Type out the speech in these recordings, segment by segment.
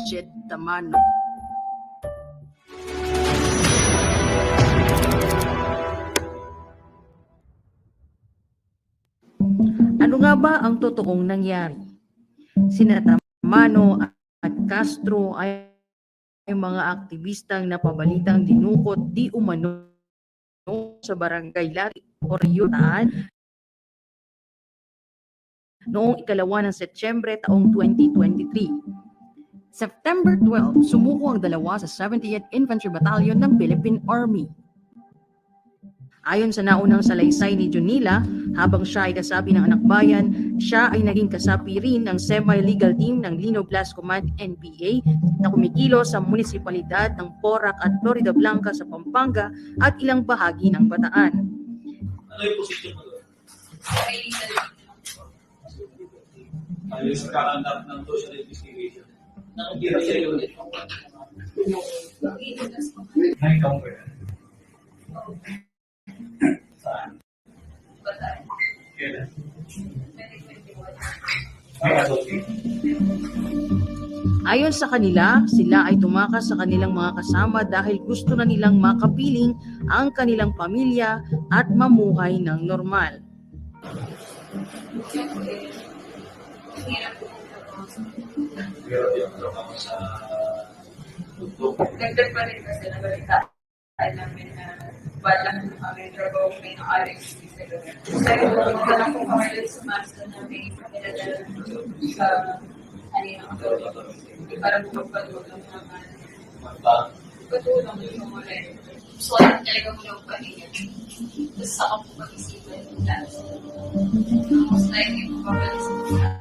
Jhed Tamano. Ano nga ba ang totoong nangyari? Sina Tamano at Castro ay mga aktivistang napabalitang dinukot di umano sa barangay Lati o Riyutaan noong ikalawa ng Setyembre taong 2023. September 12, sumuko ang dalawa sa 70th Infantry Battalion ng Philippine Army. Ayon sa naunang salaysay ni Jonila, habang siya ay kasapi ng anak bayan, siya ay naging kasapi rin ng semi-legal team ng Lino Blast Command NPA na kumikilo sa munisipalidad ng Porac at Florida Blanca sa Pampanga at ilang bahagi ng Bataan. Ano yung posisyon mo doon? Ayos sa kakandak ng social investigation. Nakikita siya yun. Ay, ikaw ba yan? Saan? Kailan? Ayon sa kanila, sila ay tumakas sa kanilang mga kasama dahil gusto na nilang makapiling ang kanilang pamilya at mamuhay ng normal. Pero yung ako sa tugtog. Dagdag pa rin kasi nabalitaan namin na walang kami trabaho may RX sa gawin. Pero wala kong kami sa master na may pinadala sa para magpatulong naman. Patulong yung muli. So, talaga mo lang pahinga. Tapos saka po pag-isipan yung last. Most likely po pag-isipan.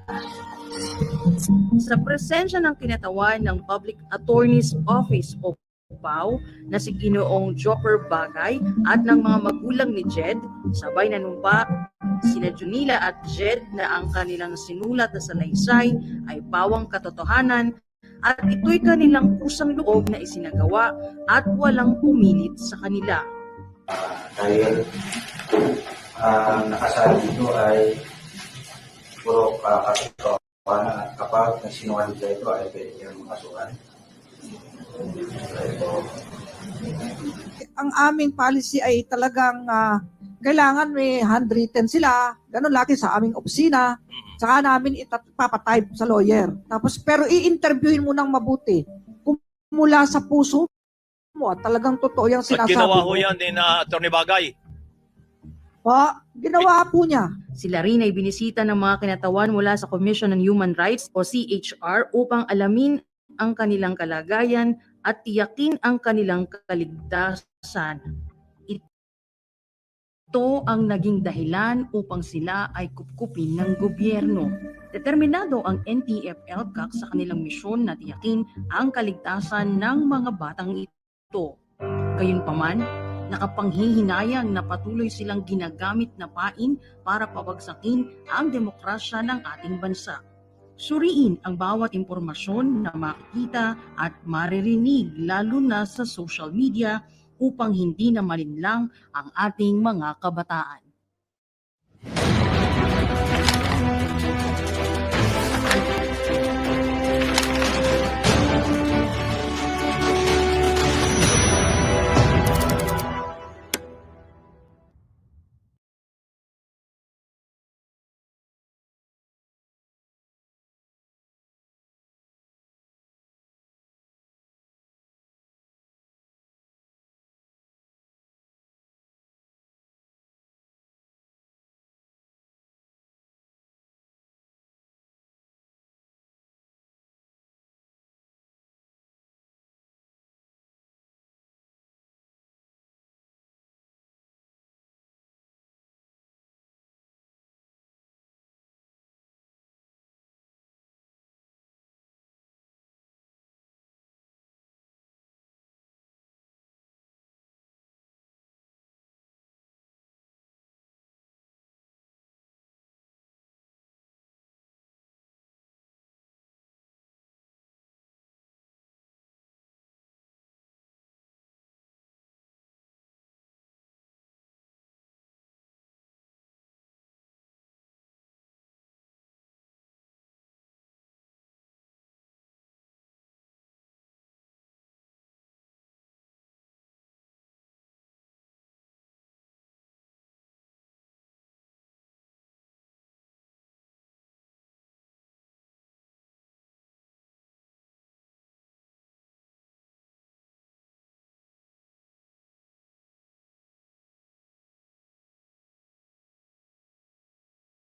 Sa presensya ng kinatawan ng Public Attorney's Office o PAO na si Ginoong Joker Bagay at ng mga magulang ni Jhed, sabay nanumpa sina Jonila at Jhed na ang kanilang sinulat na salaysay ay pawang katotohanan at ito'y kanilang kusang loob na isinagawa at walang pumilit sa kanila. Dahil nakasabi dito ay puro katotohanan at kapag nagsinungaling ka ito ay pwede kang makasuhan. Ang aming policy ay talagang kailangan may handwritten sila, ganun lagi sa aming opisina, saka namin ipapatype sa lawyer. Tapos pero i-interviewin mo nang mabuti. Kung mula sa puso mo at talagang totoo yung sinasabi mo. Ginawa ho yan din Atty. Bagay. Ginawa po niya. Sila rin ay binisita ng mga kinatawan mula sa Commission on Human Rights o CHR upang alamin ang kanilang kalagayan at tiyakin ang kanilang kaligtasan. Ito ang naging dahilan upang sila ay kupkupin ng gobyerno. Determinado ang NTF-ELCAC sa kanilang misyon na tiyakin ang kaligtasan ng mga batang ito. Gayunpaman, nakapanghihinayang na patuloy silang ginagamit na pain para pabagsakin ang demokrasya ng ating bansa. Suriin ang bawat impormasyon na makikita at maririnig lalo na sa social media upang hindi na malinlang ang ating mga kabataan.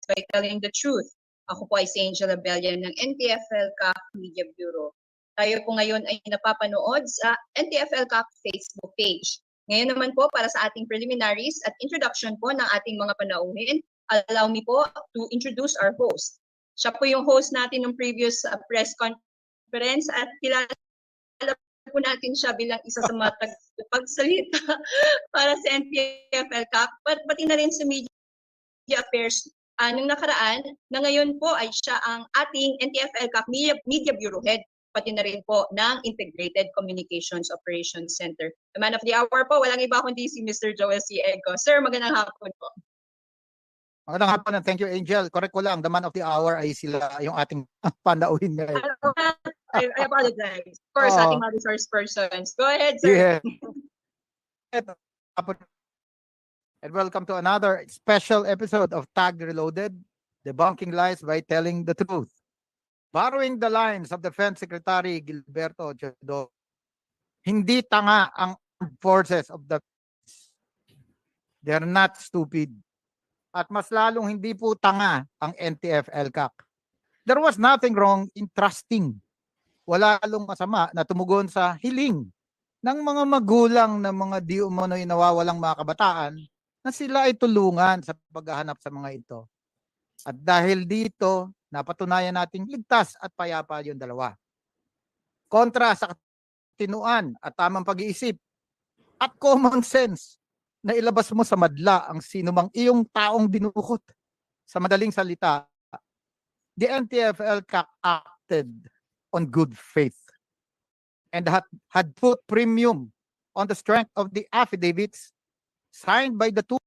by telling the truth. Ako po ay si Angela Abella ng NTF-ELCAC Media Bureau. Tayo po ngayon ay napapanood sa NTF-ELCAC Facebook page. Ngayon naman po para sa ating preliminaries at introduction po ng ating mga panauhin, allow me po to introduce our host. Siya po yung host natin ng previous press conference at kilala po natin siya bilang isa sa mga pagsalita para sa NTF-ELCAC, pati na rin sa media affairs nung nakaraan, na ngayon po ay siya ang ating NTF-ELCAC Media Bureau Head, pati na rin po ng Integrated Communications Operations Center. The man of the hour po, walang iba kundi si Mr. Joel C. Ego. Sir, magandang hapon po. Magandang hapon and thank you, Angel. Correct ko lang, the man of the hour ay sila yung ating panauhin ngayon. I apologize. Of course, ating mga resource persons. Go ahead, Yeah. sir. And welcome to another special episode of Tag Reloaded, debunking lies by telling the truth. Borrowing the lines of Defense Secretary Gilberto Jhed, hindi tanga ang forces of the they're not stupid. At mas lalong hindi po tanga ang NTF-ELCAC. There was nothing wrong in trusting. Wala lalong masama na tumugon sa hiling ng mga magulang ng mga di umano'y nawawalang mga kabataan na sila ay tulungan sa paghahanap sa mga ito. At dahil dito, napatunayan nating ligtas at payapa yung dalawa. Kontra sa katinuan at tamang pag-iisip at common sense na ilabas mo sa madla ang sinumang iyong taong dinukot. Sa madaling salita, the NTF-ELCAC acted on good faith and had put premium on the strength of the affidavits signed by the two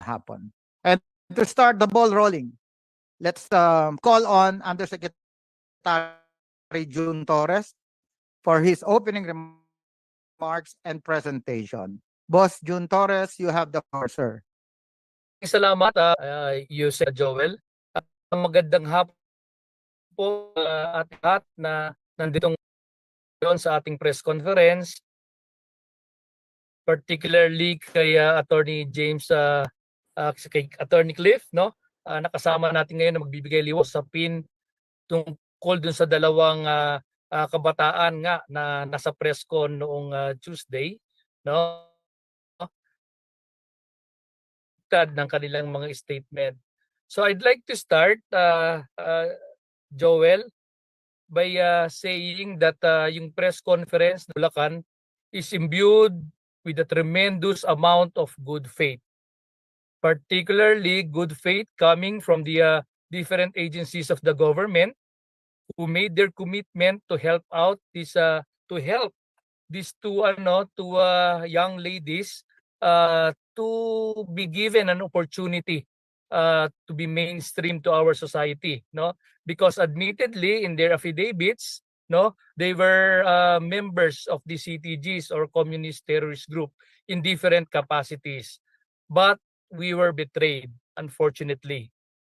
happen. And to start the ball rolling, let's call on Undersecretary June Torres for his opening remarks and presentation. Boss June Torres, you have the floor, sir. Salamat, Yusek Joel. Magandang hapon po at lahat na nandito ngayon sa ating press conference, particularly kay Attorney James, kay Attorney Cliff, no? Nakasama natin ngayon na magbibigay liwanag sa PIN tungkol dun sa dalawang kabataan nga na nasa press con noong Tuesday, no? Ng kanilang mga statement. So I'd like to start, Joel, by saying that yung press conference ng Bulacan is imbued with a tremendous amount of good faith. Particularly good faith coming from the different agencies of the government who made their commitment to help out these two young ladies to be given an opportunity to be mainstream to our society, no? Because admittedly in their affidavits, no, they were members of the CTGs or communist terrorist group in different capacities. But we were betrayed, unfortunately,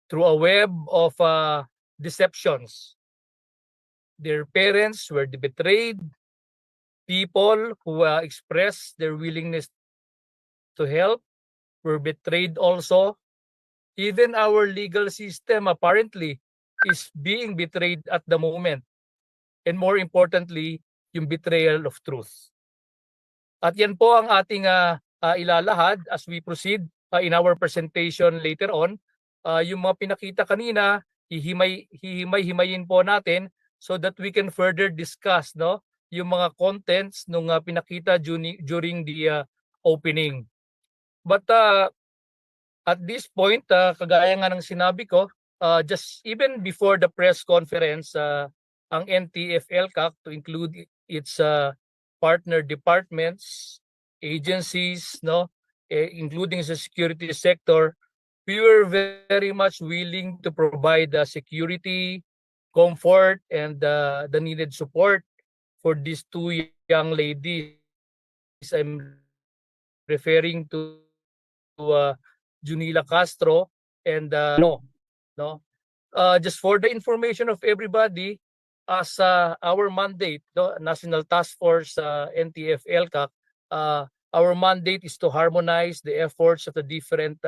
through a web of deceptions. Their parents were betrayed. People who expressed their willingness to help were betrayed also. Even our legal system apparently is being betrayed at the moment. And more importantly, yung betrayal of truth. At yan po ang ating ilalahad as we proceed in our presentation later on. Yung mga pinakita kanina, hihimay-himayin po natin so that we can further discuss, no, yung mga contents nung pinakita during the opening. But at this point, kagaya nga ng sinabi ko, just even before the press conference, ang NTF-ELCAC, to include its partner departments, agencies, no, including the security sector, we were very much willing to provide security, comfort, and the needed support for these two young ladies. I'm referring to Jonila Castro and no. Just for the information of everybody, as our mandate, no, National Task Force NTF-ELCAC, our mandate is to harmonize the efforts of the different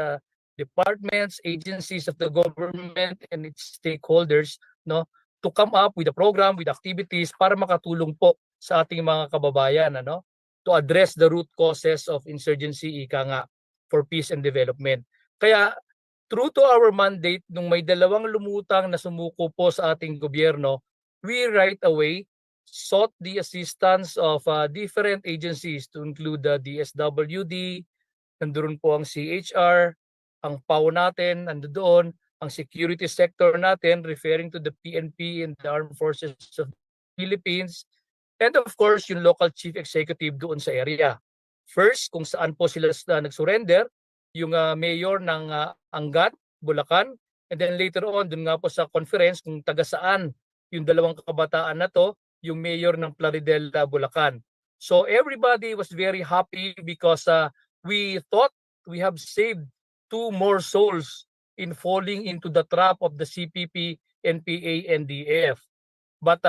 departments, agencies of the government and its stakeholders, no, to come up with a program, with activities para makatulong po sa ating mga kababayan, ano, to address the root causes of insurgency, ika nga, for peace and development. Kaya true to our mandate, nung may dalawang lumutang na sumuko po sa ating gobyerno, we right away sought the assistance of different agencies to include the DSWD, nandoon po ang CHR, ang PAO natin, nandoon, ang security sector natin, referring to the PNP and the Armed Forces of the Philippines, and of course, yung local chief executive doon sa area. First, kung saan po sila nag-surrender, yung mayor ng Angat, Bulacan, and then later on, dun nga po sa conference, kung taga saan yung dalawang kabataan na to, yung mayor ng Plaridel, Bulacan. So everybody was very happy because we thought we have saved 2 more souls in falling into the trap of the CPP, NPA, NDF. But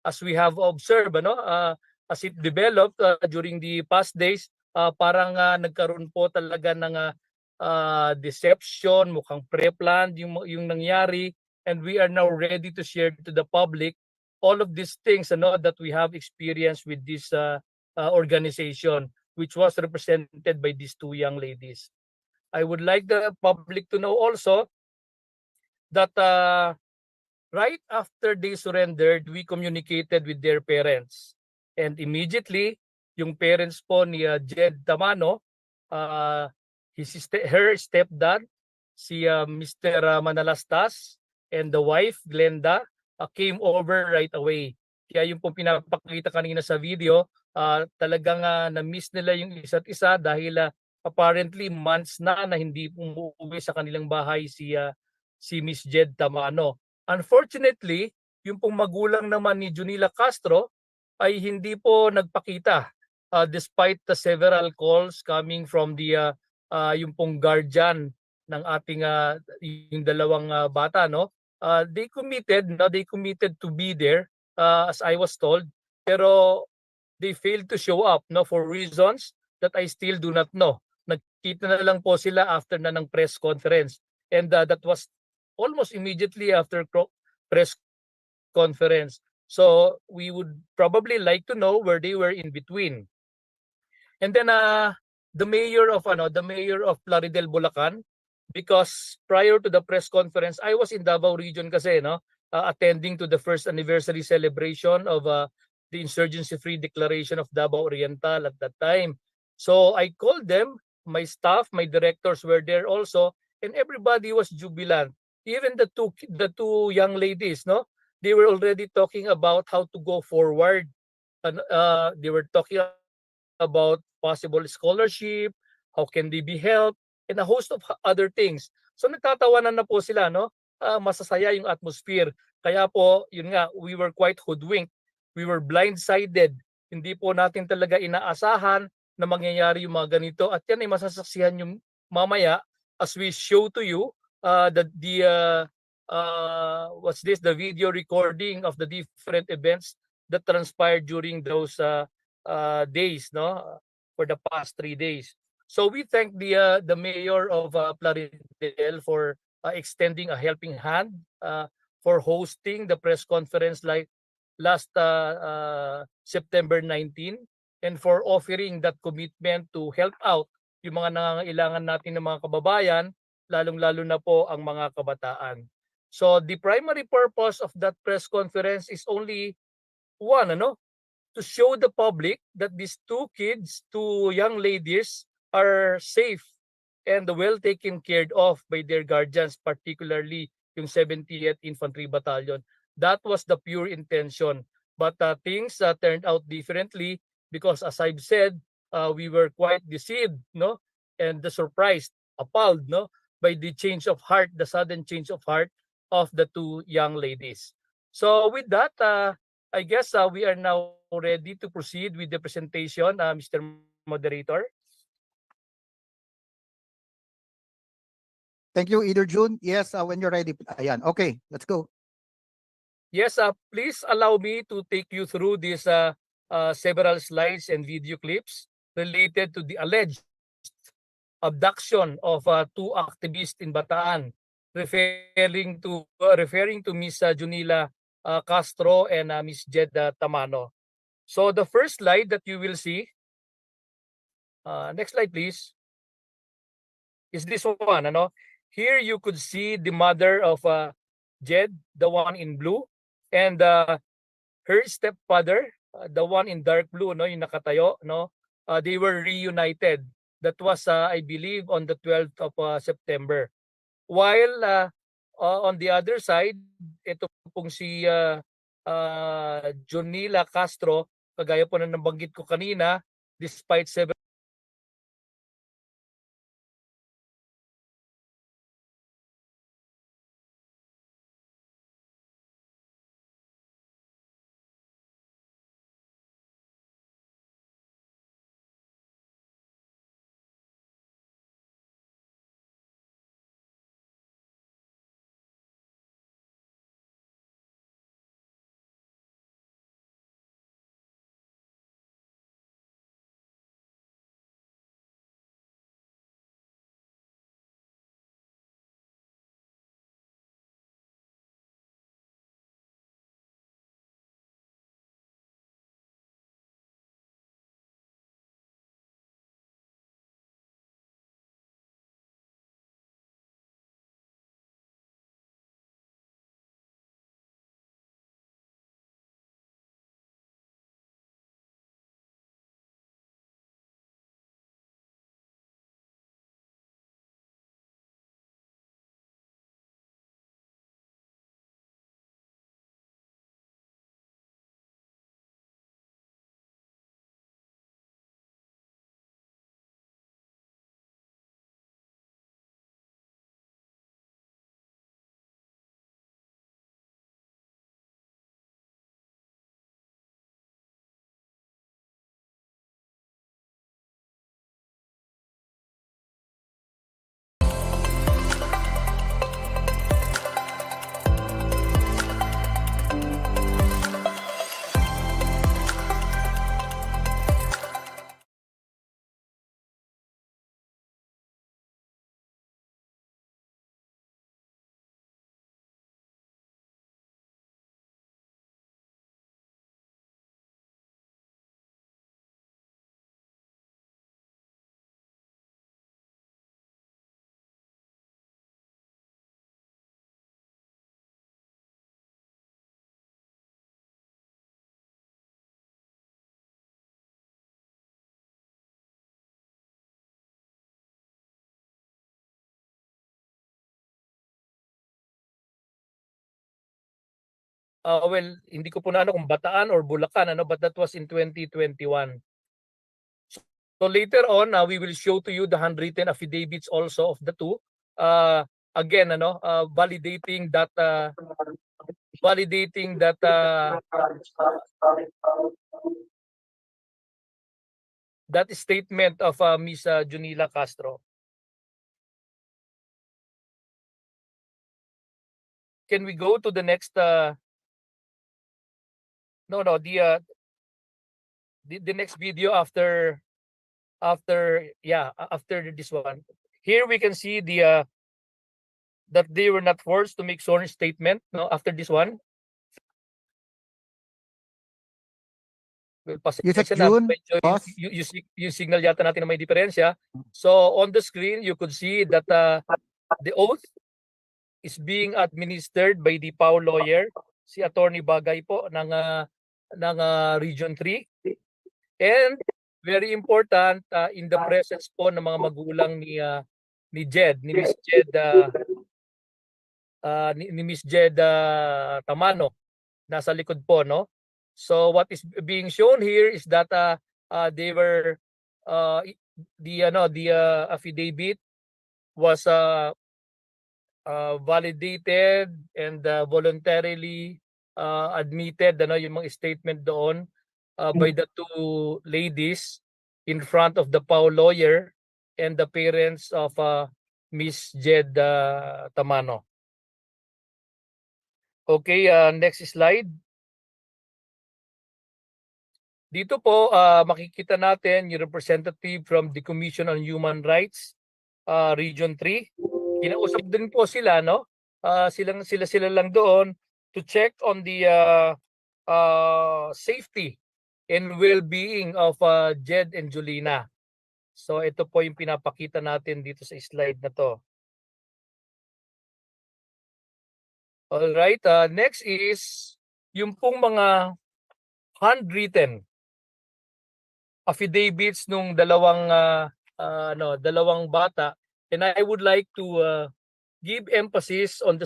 as we have observed, as it developed during the past days, parang nagkaroon po talaga ng deception, mukhang pre-planned yung nangyari, and we are now ready to share to the public all of these things that we have experienced with this organization, which was represented by these 2 young ladies. I would like the public to know also that right after they surrendered, we communicated with their parents. And immediately, yung parents po ni Jhed Tamano, her stepdad, si Mr. Manalastas, and the wife, Glenda, came over right away. Kaya yung pong pinapakita kanina sa video, talagang na-miss nila yung isa't isa dahil apparently months na hindi umuwi sa kanilang bahay si Miss Jhed Tamano. Unfortunately, yung pong magulang naman ni Jonila Castro ay hindi po nagpakita despite the several calls coming from yung pong guardian ng ating yung dalawang bata, no. They committed to be there as I was told, pero they failed to show up, no, for reasons that I still do not know. Nagkita na lang po sila after na ng press conference, and that was almost immediately after press conference. So we would probably like to know where they were in between. And then the mayor of Plaridel, Bulacan, because prior to the press conference, I was in Davao region kasi, no, attending to the first anniversary celebration of the insurgency-free declaration of Davao Oriental at that time. So I called them, my staff, my directors were there also, and everybody was jubilant. Even the two young ladies, no, they were already talking about how to go forward. And they were talking about possible scholarship, how can they be helped, and a host of other things. So nagtatawanan na po sila, no? Masasaya yung atmosphere. Kaya po, yun nga, we were quite hoodwinked. We were blindsided. Hindi po natin talaga inaasahan na mangyayari yung mga ganito. At yan ay masasaksihan yung mamaya as we show to you the video recording of the different events that transpired during those days, no, for the past 3 days. So we thank the mayor of Plaridel for extending a helping hand, for hosting the press conference like last September 19, and for offering that commitment to help out yung mga nangangailangan natin ng mga kababayan, lalong-lalo na po ang mga kabataan. So the primary purpose of that press conference is only one, to show the public that these two young ladies, are safe and well taken care of by their guardians, particularly yung 70th Infantry Battalion. That was the pure intention. But things turned out differently because, as I've said, we were quite deceived, no, and surprised, appalled, no, by the change of heart, the sudden change of heart of the two young ladies. So with that, I guess we are now ready to proceed with the presentation, Mr. Moderator. Thank you, Either June. Yes, when you're ready. Ayan. Okay, let's go. Yes, please allow me to take you through these several slides and video clips related to the alleged abduction of two activists in Bataan, referring to Miss Jonila Castro and Miss Jhed Tamano. So the first slide that you will see, next slide please, is this one. Here you could see the mother of Jhed, the one in blue, and her stepfather, the one in dark blue, no, yung nakatayo, no. They were reunited. That was, I believe, on the 12th of September. While on the other side, ito pong si Jonila Castro, kagaya po na nabanggit ko kanina, despite several well, hindi ko po na ano kung Bataan or Bulacan, ano, but that was in 2021. So later on, we will show to you the handwritten affidavits also of the two. Again, ano, validating that that statement of Miss Jonila Castro. Can we go to the next? No, the next video after this one. Here we can see the that they were not forced to make sworn statement. No, after this one. Well, Yusek pasensya na, June, medyo boss. yung signal yata natin na may diferensya. So on the screen, you could see that the oath is being administered by the PAO lawyer, si Attorney Bagay po ng Region 3. And very important, in the presence po ng mga magulang ni Jhed, ni Miss Jhed ni Miss Jhed Tamano, nasa likod po, no? So what is being shown here is that they were the affidavit was validated and voluntarily admitted, ano, yung mga statement doon by the two ladies in front of the PAO lawyer and the parents of Miss Jhed Tamano. Okay, next slide. Dito po makikita natin yung representative from the Commission on Human Rights, Region 3. Kinausap din po sila, no? Sila lang doon to check on the safety and well-being of Jhed and Jonila. So ito po yung pinapakita natin dito sa slide na to. All right, next is yung pong mga handwritten affidavits nung dalawang bata, and I would like to give emphasis on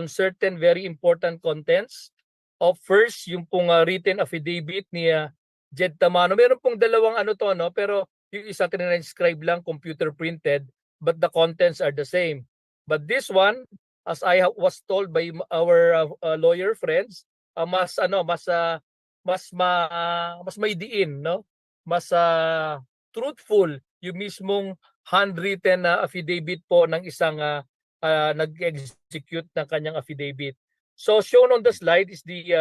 certain very important contents. Of first, yung pong written affidavit ni Jhed Tamano. Meron pong dalawang pero yung isa tinranscribe lang, computer printed, but the contents are the same. But this one, as I was told by our lawyer friends, mas may diin, no? Mas truthful yung mismong handwritten na affidavit po ng isang nag-execute ng kanyang affidavit. So shown on the slide is the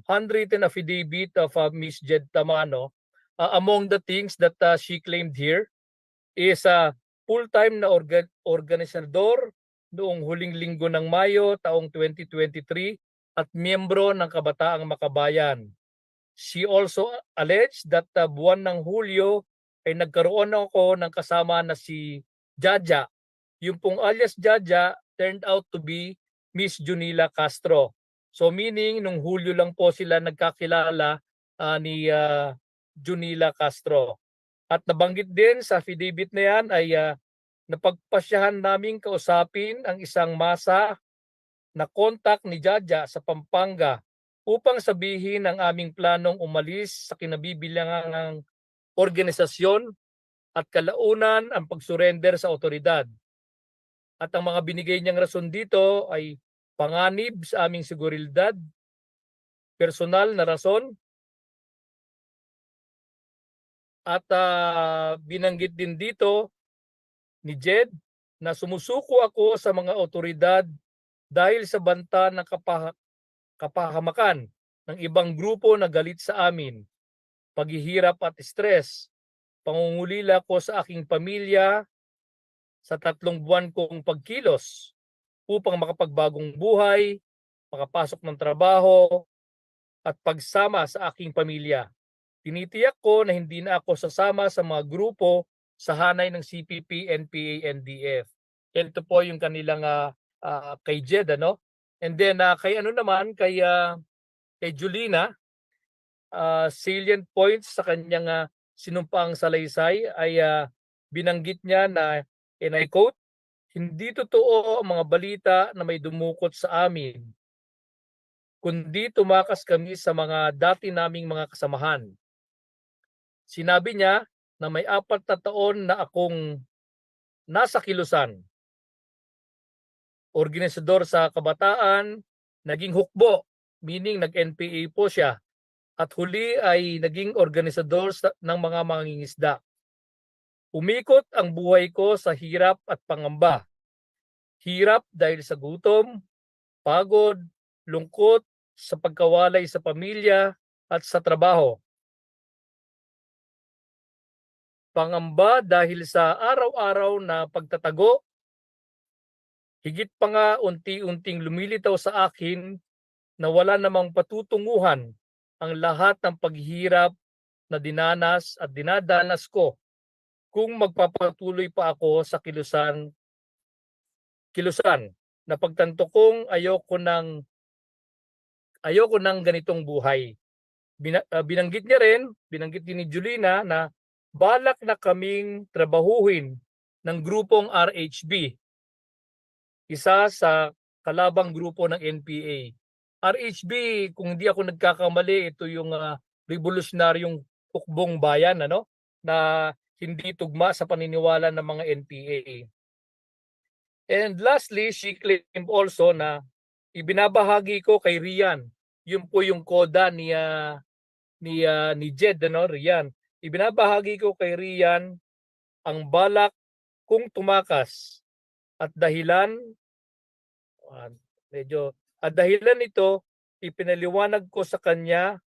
handwritten affidavit of Miss Jhed Tamano. Among the things that she claimed here is full-time na organisador noong huling linggo ng Mayo taong 2023 at miyembro ng Kabataang Makabayan. She also alleged that buwan ng Hulyo ay nagkaroon ako ng kasama na si Jaja. Yung pong alias Jaja turned out to be Miss Jonila Castro. So meaning nung Hulyo lang po sila nagkakilala ni Jonila Castro. At nabanggit din sa affidavit na yan ay napagpasyahan naming kausapin ang isang masa na kontak ni Jaja sa Pampanga upang sabihin ang aming planong umalis sa kinabibilangang organisasyon at kalaunan ang pagsurrender sa otoridad. At ang mga binigay niyang rason dito ay panganib sa aming seguridad, personal na rason, at binanggit din dito ni Jhed na sumusuko ako sa mga otoridad dahil sa banta ng kapahamakan ng ibang grupo na galit sa amin, paghihirap at stress, pangungulila ko sa aking pamilya sa 3 buwan kong pagkilos upang makapagbagong buhay, makapasok ng trabaho at pagsama sa aking pamilya. Tinitiyak ko na hindi na ako sasama sa mga grupo sa hanay ng CPP, NPA, NDF. Ito po yung kanilang kay Jhed, ano? And then kay Jonila, salient points sa kanyang sinumpaang salaysay ay binanggit niya na, and I quote, "Hindi totoo ang mga balita na may dumukot sa amin. kundi tumakas kami sa mga dati naming mga kasamahan. Sinabi niya na may 4 na taon na akong nasa kilusan. Organisador sa kabataan, naging hukbo, meaning nag-NPA po siya. At huli ay naging organisador ng mga mangingisda. Umikot ang buhay ko sa hirap at pangamba. Hirap dahil sa gutom, pagod, lungkot, sa pagkawalay sa pamilya at sa trabaho. Pangamba dahil sa araw-araw na pagtatago, higit pa nga unti-unting lumilitaw sa akin na wala namang patutunguhan ang lahat ng paghihirap na dinanas at dinadanas ko kung magpapatuloy pa ako sa kilusan na pagtanto kong ayoko ng ganitong buhay. Binanggit din ni Jonila na balak na kaming trabahuhin ng grupong RHB, isa sa kalabang grupo ng NPA. RHB, kung hindi ako nagkakamali, ito yung revolusyonaryong hukbong bayan na hindi tugma sa paniniwala ng mga NPA. And lastly, she claimed also na ibinabahagi ko kay Rian. Yun po yung koda ni Jhed, Rian. Ibinabahagi ko kay Rian ang balak kung tumakas at dahilan nito, ipinaliwanag ko sa kanya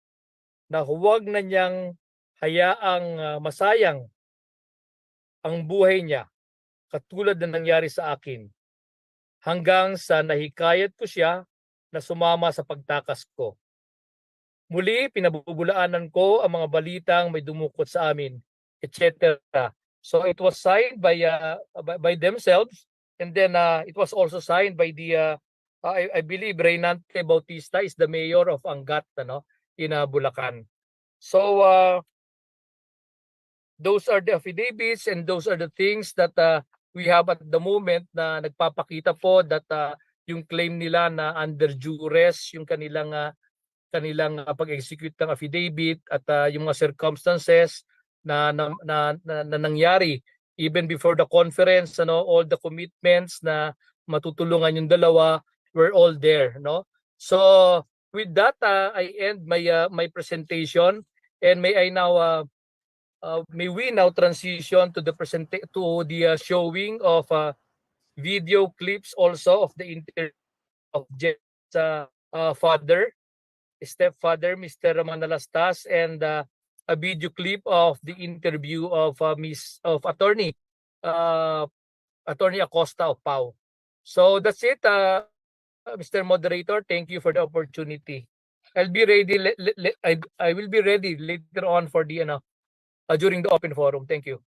na huwag na niyang hayaang masayang ang buhay niya katulad na nangyari sa akin, hanggang sa nahikayat ko siya na sumama sa pagtakas ko. Muli, pinabubulaanan ko ang mga balitang may dumukot sa amin, etc. So it was signed by themselves, and then it was also signed by the I believe Reynante Bautista is the mayor of Angat in Bulacan. So those are the affidavits and those are the things that we have at the moment na nagpapakita po that yung claim nila na under duress yung kanilang pag-execute ng affidavit at yung mga circumstances na nangyari even before the conference, all the commitments na matutulungan yung dalawa were all there, So with that, I end my presentation, and may we now transition to the showing of video clips also of the interview of Jhed's stepfather, Mr. Manalastas, and a video clip of the interview of Attorney Acosta of PAO. So that's it, Mr. Moderator. Thank you for the opportunity. I'll be ready. I will be ready later on for the during the open forum. Thank you.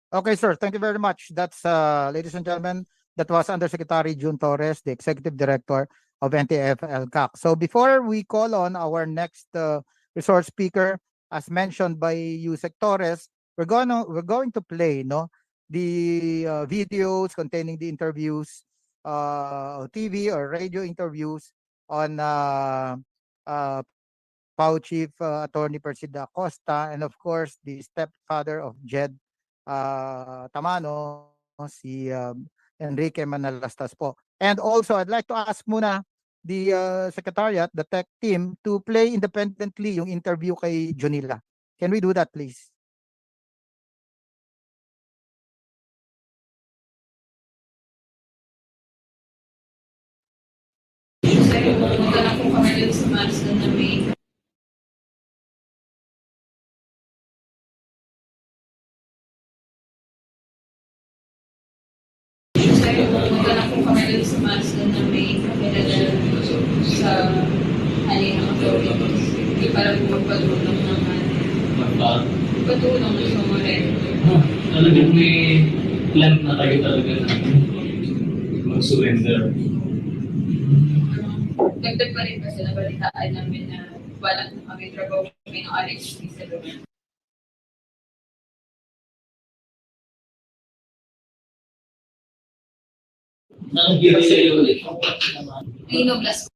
Okay, sir. Thank you very much. That's, ladies and gentlemen, that was Undersecretary June Torres, the Executive Director of NTF-ELCAC. So before we call on our next resource speaker, as mentioned by Yusek Torres, we're going to play the videos containing the interviews, TV or radio interviews on PAO Chief Attorney Persida Acosta, and of course the stepfather of Jhed, Tamano, si Enrique Manalastas po. And also I'd like to ask muna the Secretariat, the tech team, to play independently yung interview kay Jonila. Can we do that, please? Pumunta na po kami dun sa Madison na may pumunta na po kami dun sa Madison na may pinadala sa halina ng Philippines. Hindi para po magpatulong naman. Patulong sa mga Talagang may plan na kayo talaga na mag-surrender. Dagdag pa rin kasi nabalitaan namin na wala na kami trabaho kami ng RHB sa lugar. Ang giri sa iyo ulit. Inoblas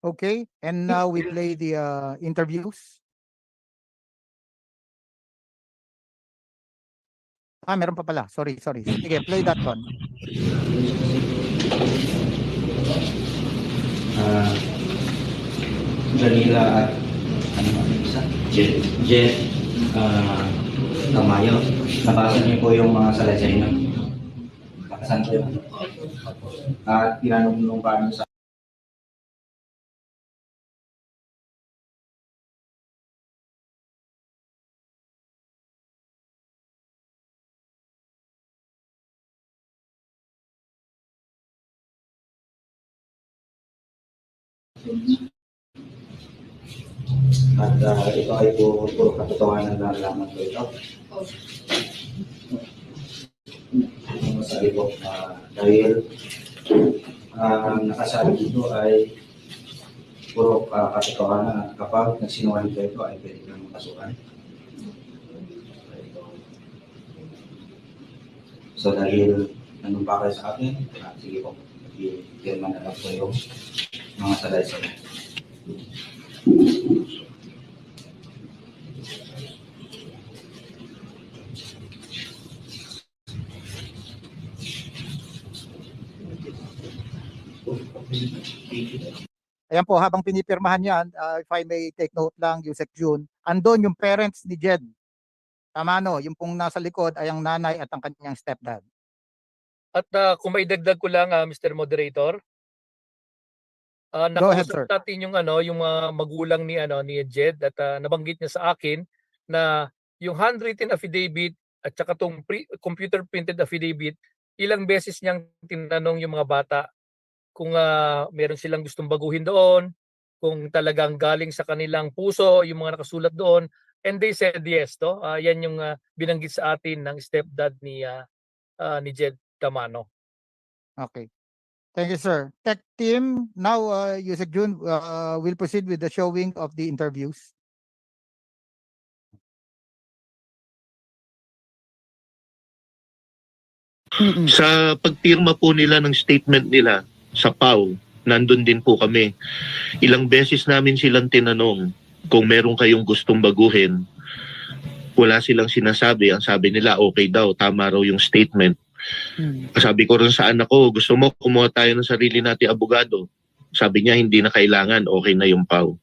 Okay, and now we play the interviews. Meron pa pala. Sorry. Sige, play that one. Jonila at isa? Jhed, Tamano. Nabasa niyo po yung mga salaysay niyo. Nakasan ko yun. At tinanong nung paano sa at ito ay puro katotohanan na lamang po ito. Masabi po dahil nakasabi dito ay puro katotohanan at kapag nagsinungaling kayo ito ay pwede kang makasuhan. So dahil nandun pa kayo sa akin, sige po, i-firman na lang po yung mga salaysay. Ayan po, habang pinipirmahan yan, if I may take note lang, Yusek June, andon yung parents ni Jhed. Tamano, yung pong nasa likod ay ang nanay at ang kanyang stepdad. At kung may dagdag ko lang, Mr. Moderator, Go ahead, sir. nakausap natin yung yung mga magulang ni Jhed at nabanggit niya sa akin na yung handwritten affidavit at saka tong computer printed affidavit, ilang beses niyang tinanong yung mga bata kung meron silang gustong baguhin doon, kung talagang galing sa kanilang puso yung mga nakasulat doon, and they said yes. Yan yung binanggit sa atin ng stepdad ni Jhed Tamano. Okay. Thank you, sir. Tech team, now Yusek June will proceed with the showing of the interviews. Sa pagpirma po nila ng statement nila sa PAW, nandun din po kami. Ilang beses namin silang tinanong kung meron kayong gustong baguhin. Wala silang sinasabi. Ang sabi nila, okay daw, tama raw yung statement. Sabi ko rin sa anak ko, gusto mo kumuha tayo ng sarili nating abogado. Sabi niya, hindi na kailangan, okay na yung PAW.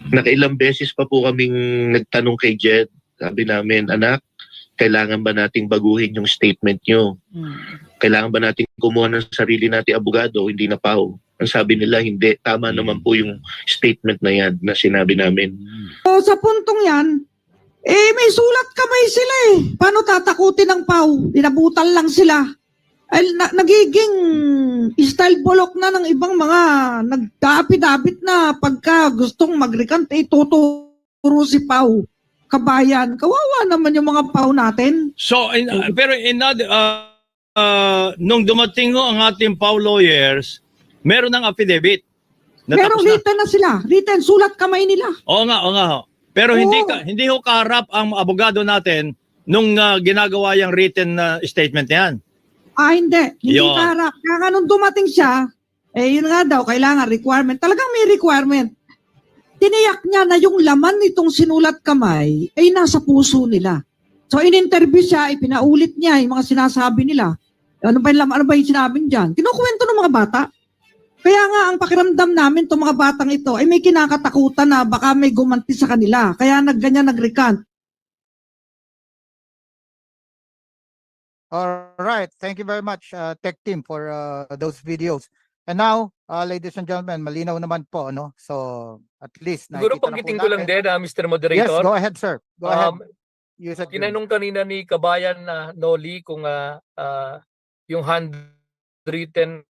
Nakailang beses pa po kaming nagtanong kay Jhed. Sabi namin, anak, kailangan ba nating baguhin yung statement nyo? Kailangan ba nating kumuha ng sarili nating abogado, hindi na PAW? Ang sabi nila, hindi. Tama naman po yung statement na yan na sinabi namin. So, sa puntong yan, may sulat kamay sila eh. Paano tatakutin ng PAW? Dinabutan lang sila. Ay, nagiging style bulok na ng ibang mga nagdapit-dapit na pagka gustong mag-recant, tuturo si PAW. Kabayan, kawawa naman yung mga PAW natin. So, pero nung dumating ang ating PAW lawyers, meron ng affidavit. Pero written na sila. Written, sulat kamay nila. Oo nga. Pero hindi ho kaharap ang abogado natin nung ginagawa yung written statement yan. Hindi. Hindi kaharap. Kaya nung dumating siya, yun nga daw, kailangan requirement. Talagang may requirement. Tiniyak niya na yung laman nitong sinulat kamay ay nasa puso nila. So, in-interview siya, ipinaulit niya yung mga sinasabi nila. Ano ba yung laman? Ano ba yung sinabi niyan? Kinukwento ng mga bata. Kaya nga, ang pakiramdam namin itong mga batang ito ay may kinakatakutan na baka may gumanti sa kanila. Kaya ganyan nag-recant. All right. Thank you very much, Tech team, for those videos. And now, ladies and gentlemen, malinaw naman po, no? So, at least Siguro panggitin ko lang din, Mr. Moderator. Yes, go ahead, sir. Go ahead. Tinanong kanina ni Kabayan Noli kung yung handwritten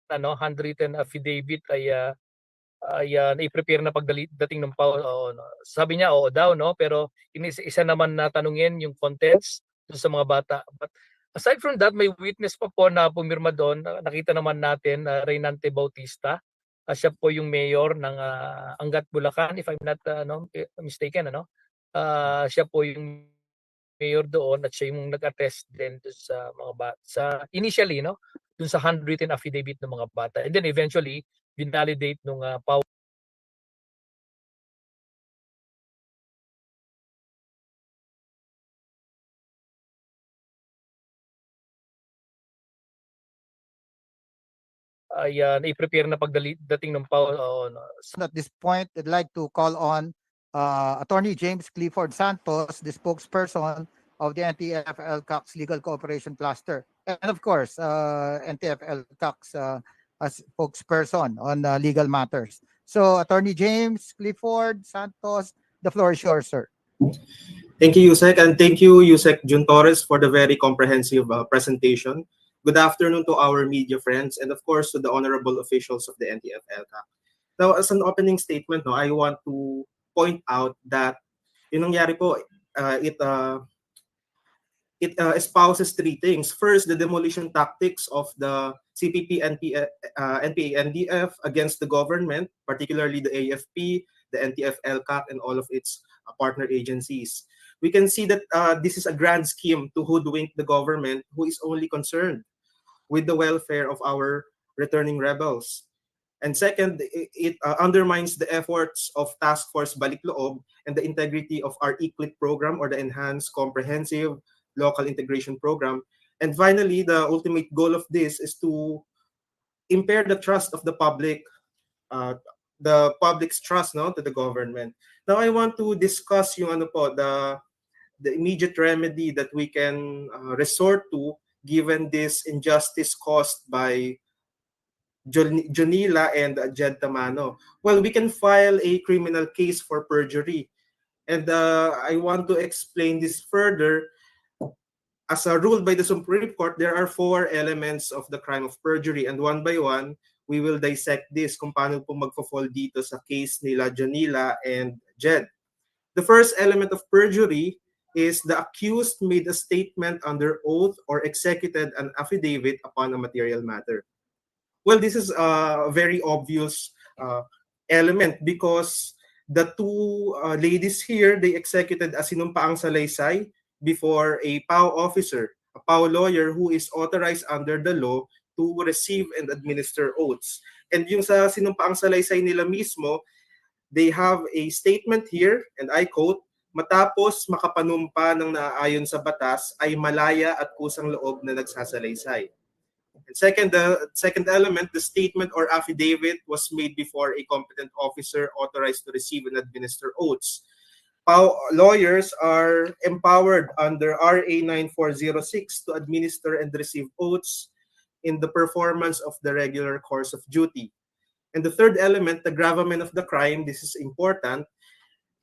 affidavit ay i-prepare na pagdating ng PAW. Sabi niya oo daw, no, pero isa naman na tanungin yung contents sa mga bata. But aside from that, may witness pa po na pumirma doon. Nakita naman natin Reynante Bautista. Siya po yung mayor ng Angat, Bulacan, if I'm not mistaken. Siya po yung mayor doon at siya yung nag-attest din sa mga bata. Initially, dun sa handwritten affidavit ng mga bata. And then eventually, binalidate nung PAW ay i-prepare na pagdating ng PAO. So at this point, I'd like to call on Attorney James Clifford Santos, the spokesperson of the NTF-ELCAC's Legal Cooperation Cluster, and of course, NTF-ELCAC's as spokesperson on legal matters. So, Attorney James Clifford Santos, the floor is yours, sir. Thank you, Yusek, and thank you, Yusek Jun Torres, for the very comprehensive presentation. Good afternoon to our media friends, and of course to the honorable officials of the NTF-ELCAC. Now, as an opening statement, no, I want to point out that yung nangyari po, it espouses three things. First, the demolition tactics of the CPP, NPA, NDF against the government, particularly the AFP, the NTF-ELCAC, and all of its partner agencies. We can see that this is a grand scheme to hoodwink the government, who is only concerned with the welfare of our returning rebels. And second, it undermines the efforts of Task Force Balikloob and the integrity of our ECLIP program, or the Enhanced Comprehensive Local Integration Program. And finally, the ultimate goal of this is to impair the trust of the public's trust, no, to the government. Now, I want to discuss yung the immediate remedy that we can resort to given this injustice caused by Jonila and Jhed Tamano. Well, we can file a criminal case for perjury. And I want to explain this further. As ruled by the Supreme Court, there are 4 elements of the crime of perjury, and one by one, we will dissect this kung paano po magpo-fall dito sa case nila Jonila and Jhed. The first element of perjury is the accused made a statement under oath or executed an affidavit upon a material matter. Well, this is a very obvious element because the two ladies here, they executed a sinumpaang salaysay before a PAO officer, a PAO lawyer who is authorized under the law to receive and administer oaths. And yung sa sinumpaang salaysay nila mismo, they have a statement here, and I quote, "Matapos makapanumpa ng naaayon sa batas ay malaya at kusang loob na nagsasalaysay." And second, the second element, the statement or affidavit was made before a competent officer authorized to receive and administer oaths. PAO lawyers are empowered under RA 9406 to administer and receive oaths in the performance of the regular course of duty. And the third element, the gravamen of the crime, this is important,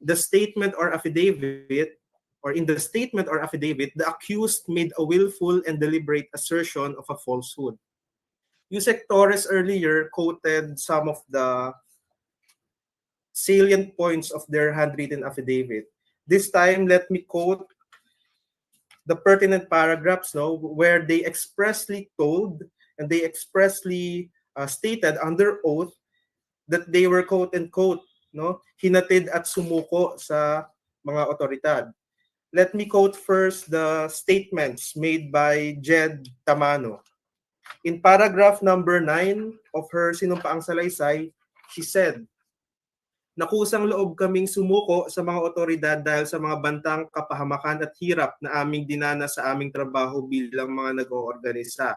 the statement or affidavit, or in the statement or affidavit, the accused made a willful and deliberate assertion of a falsehood. Yusek Torres earlier quoted some of the salient points of their handwritten affidavit. This time, let me quote the pertinent paragraphs, where they expressly told and they expressly stated under oath that they were quote-unquote hinatid at sumuko sa mga otoridad. Let me quote first the statements made by Jhed Tamano. In paragraph number 9 of her sinumpaang salaysay, she said, "Nakusang loob kaming sumuko sa mga otoridad dahil sa mga bantang kapahamakan at hirap na aming dinanas sa aming trabaho bilang mga nag-oorganisa."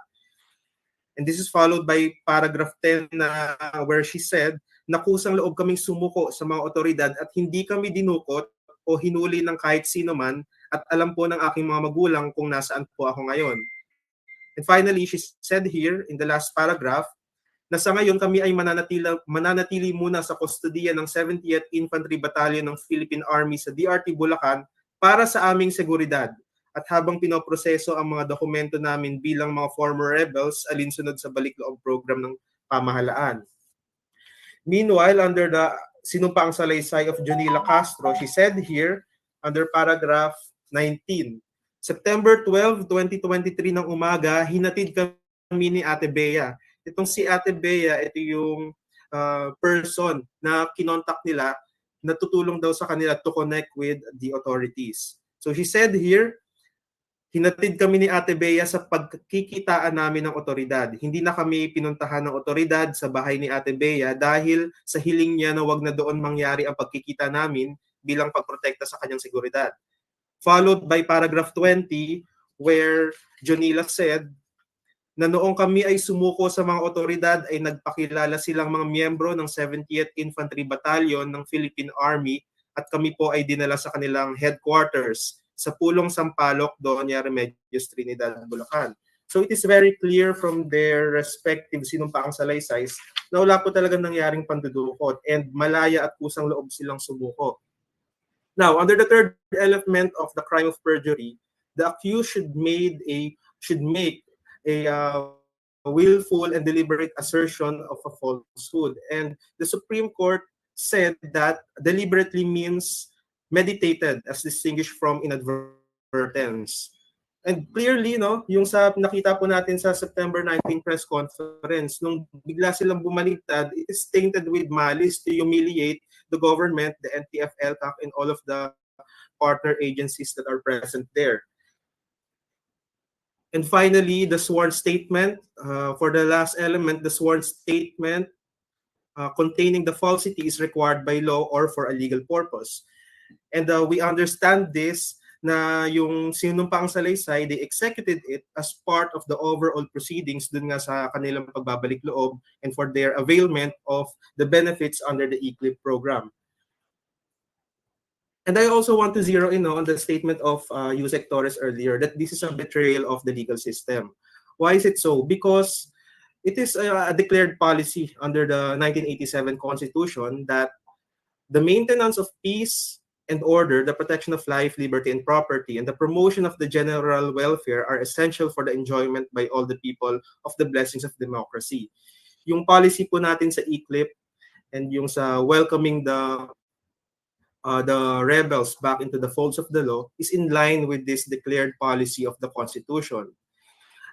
And this is followed by paragraph 10 where she said, "Nakusang loob kaming sumuko sa mga otoridad at hindi kami dinukot o hinuli ng kahit sino man at alam po ng aking mga magulang kung nasaan po ako ngayon." And finally, she said here in the last paragraph, na sa ngayon kami ay mananatili muna sa kustodiya ng 70th Infantry Battalion ng Philippine Army sa DRT Bulacan para sa aming seguridad. At habang pinoproseso ang mga dokumento namin bilang mga former rebels alinsunod sa balikloob program ng pamahalaan. Meanwhile, under the sinumpaang salaysay of Jonila Castro, she said here, under paragraph 19, September 12, 2023 ng umaga, hinatid kami ni Ate Bea. Itong si Ate Bea, ito yung person na kinontak nila na tutulong daw sa kanila to connect with the authorities. So she said here, hinatid kami ni Ate Bea sa pagkikitaan namin ng otoridad. Hindi na kami pinuntahan ng otoridad sa bahay ni Ate Bea dahil sa hiling niya na wag na doon mangyari ang pagkikita namin bilang pagprotekta sa kanyang seguridad. Followed by paragraph 20 where Jonila said na noong kami ay sumuko sa mga otoridad ay nagpakilala silang mga miyembro ng 70th Infantry Battalion ng Philippine Army at kami po ay dinala sa kanilang headquarters sa Pulong Sampaloc, Doña Remedios, Trinidad, Bulacan. So it is very clear from their respective sinumpaang salaysay na wala po talagang nangyaring pandudukot and malaya at kusang loob silang sumuko. Now, under the third element of the crime of perjury, the accused should make a willful and deliberate assertion of a falsehood. And the Supreme Court said that deliberately means meditated as distinguished from inadvertence. And clearly, no, yung sa nakita po natin sa September 19 press conference, nung bigla silang bumaliktad, it is tainted with malice to humiliate the government, the NTF-ELCAC, and all of the partner agencies that are present there. And finally, the sworn statement. For the last element, the sworn statement containing the falsity is required by law or for a legal purpose. And we understand this na yung sinumpaang salaysay, they executed it as part of the overall proceedings dun nga sa kanilang pagbabalik loob and for their availment of the benefits under the ECLIP program. And I also want to zero in on the statement of Yusek Torres earlier that this is a betrayal of the legal system. Why is it so? Because it is a declared policy under the 1987 Constitution that the maintenance of peace and order, the protection of life, liberty, and property, and the promotion of the general welfare are essential for the enjoyment by all the people of the blessings of democracy. Yung policy po natin sa ECLIP and yung sa welcoming the rebels back into the folds of the law is in line with this declared policy of the Constitution.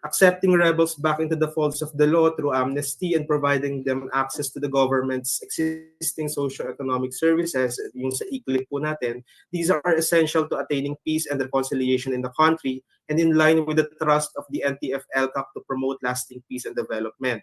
Accepting rebels back into the folds of the law through amnesty and providing them access to the government's existing socio-economic services, yung sa ECLIP po natin, these are essential to attaining peace and reconciliation in the country and in line with the thrust of the NTF-ELCAC to promote lasting peace and development.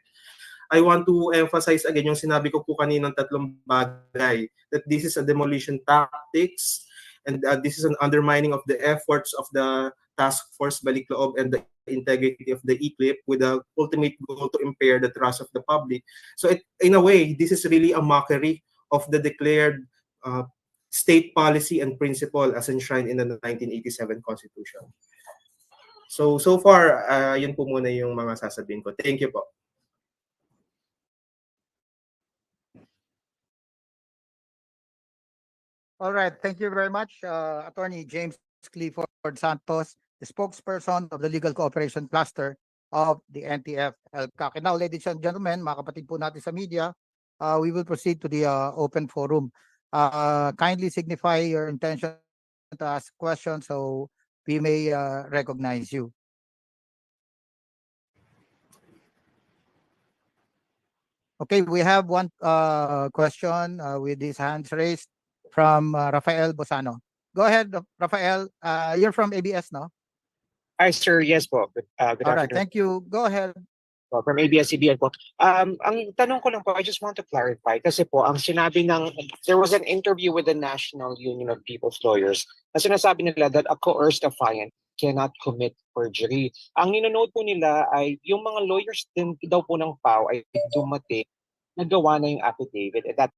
I want to emphasize again yung sinabi ko po kaninang tatlong bagay, that this is a demolition tactics and this is an undermining of the efforts of the Task Force Balik Loob and the integrity of the ECLIP with the ultimate goal to impair the trust of the public. So in a way, this is really a mockery of the declared state policy and principle as enshrined in the 1987 Constitution. So far, yun po muna yung mga sasabihin ko. Thank you po. All right, thank you very much, Attorney James Clifford Santos, the spokesperson of the Legal Cooperation Cluster of the NTF-ELCAC. And now, ladies and gentlemen, mga kapatid po natin sa media, we will proceed to the open forum. Kindly signify your intention to ask questions so we may recognize you. Okay, we have one question with his hands raised from Rafael Bosano. Go ahead, Rafael. You're from ABS, no? Hi, sir. Yes po. Good All right, afternoon. thank you. Go ahead. Po, from ABS-CBN po. Ang tanong ko lang po, I just want to clarify kasi po, ang sinabi there was an interview with the National Union of People's Lawyers na sinasabi nila that a coerced affiant cannot commit perjury. Ang ninonote po nila ay yung mga lawyers din daw po ng PAO ay dumating, nagawa na yung affidavit and that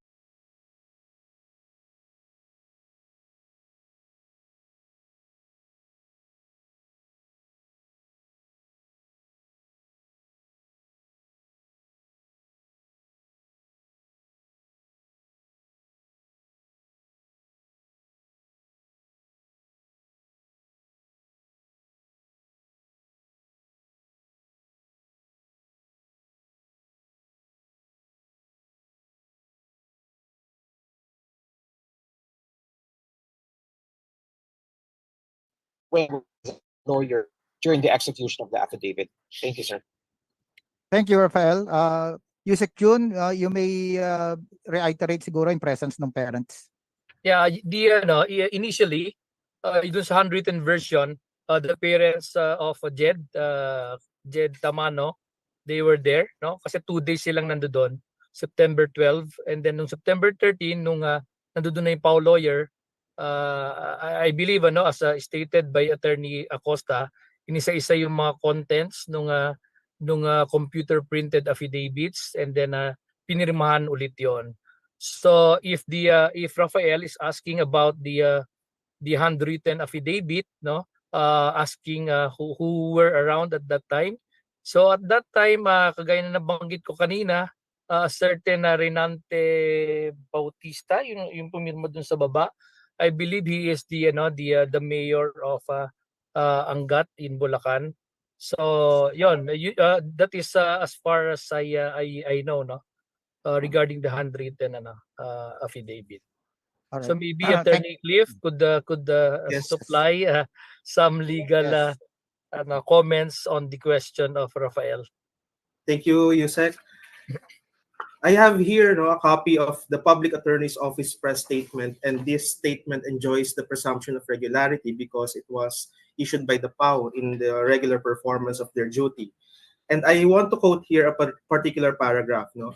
when lawyer during the execution of the affidavit. Thank you, sir. Thank you, Rafael. Yusek Jun, you may reiterate siguro in presence ng parents. Yeah, initially, dun sa handwritten version, the parents of Jhed, Jhed Tamano, they were there, no? Kasi 2 days silang nandoon, September 12, and then nung September 13, nung nandoon na yung PAO lawyer, I believe, as stated by Attorney Acosta, inisa-isa yung mga contents nung nung computer printed affidavits, and then pinirmahan ulit yon. So if Rafael is asking about the handwritten affidavit, no, asking who were around at that time. So at that time, kagaya na nabanggit ko kanina, certain Renante Bautista, yung pumirma dun sa baba. I believe he is the mayor of Angat in Bulacan. So yon, that is as far as I know, no, regarding the handwritten affidavit. All So right. maybe Thank Attorney Cliff could Yes. supply some legal yes. comments on the question of Rafael. Thank you, Yusek. I have here a copy of the Public Attorney's Office press statement, and this statement enjoys the presumption of regularity because it was issued by the PAO in the regular performance of their duty. And I want to quote here a particular paragraph. No?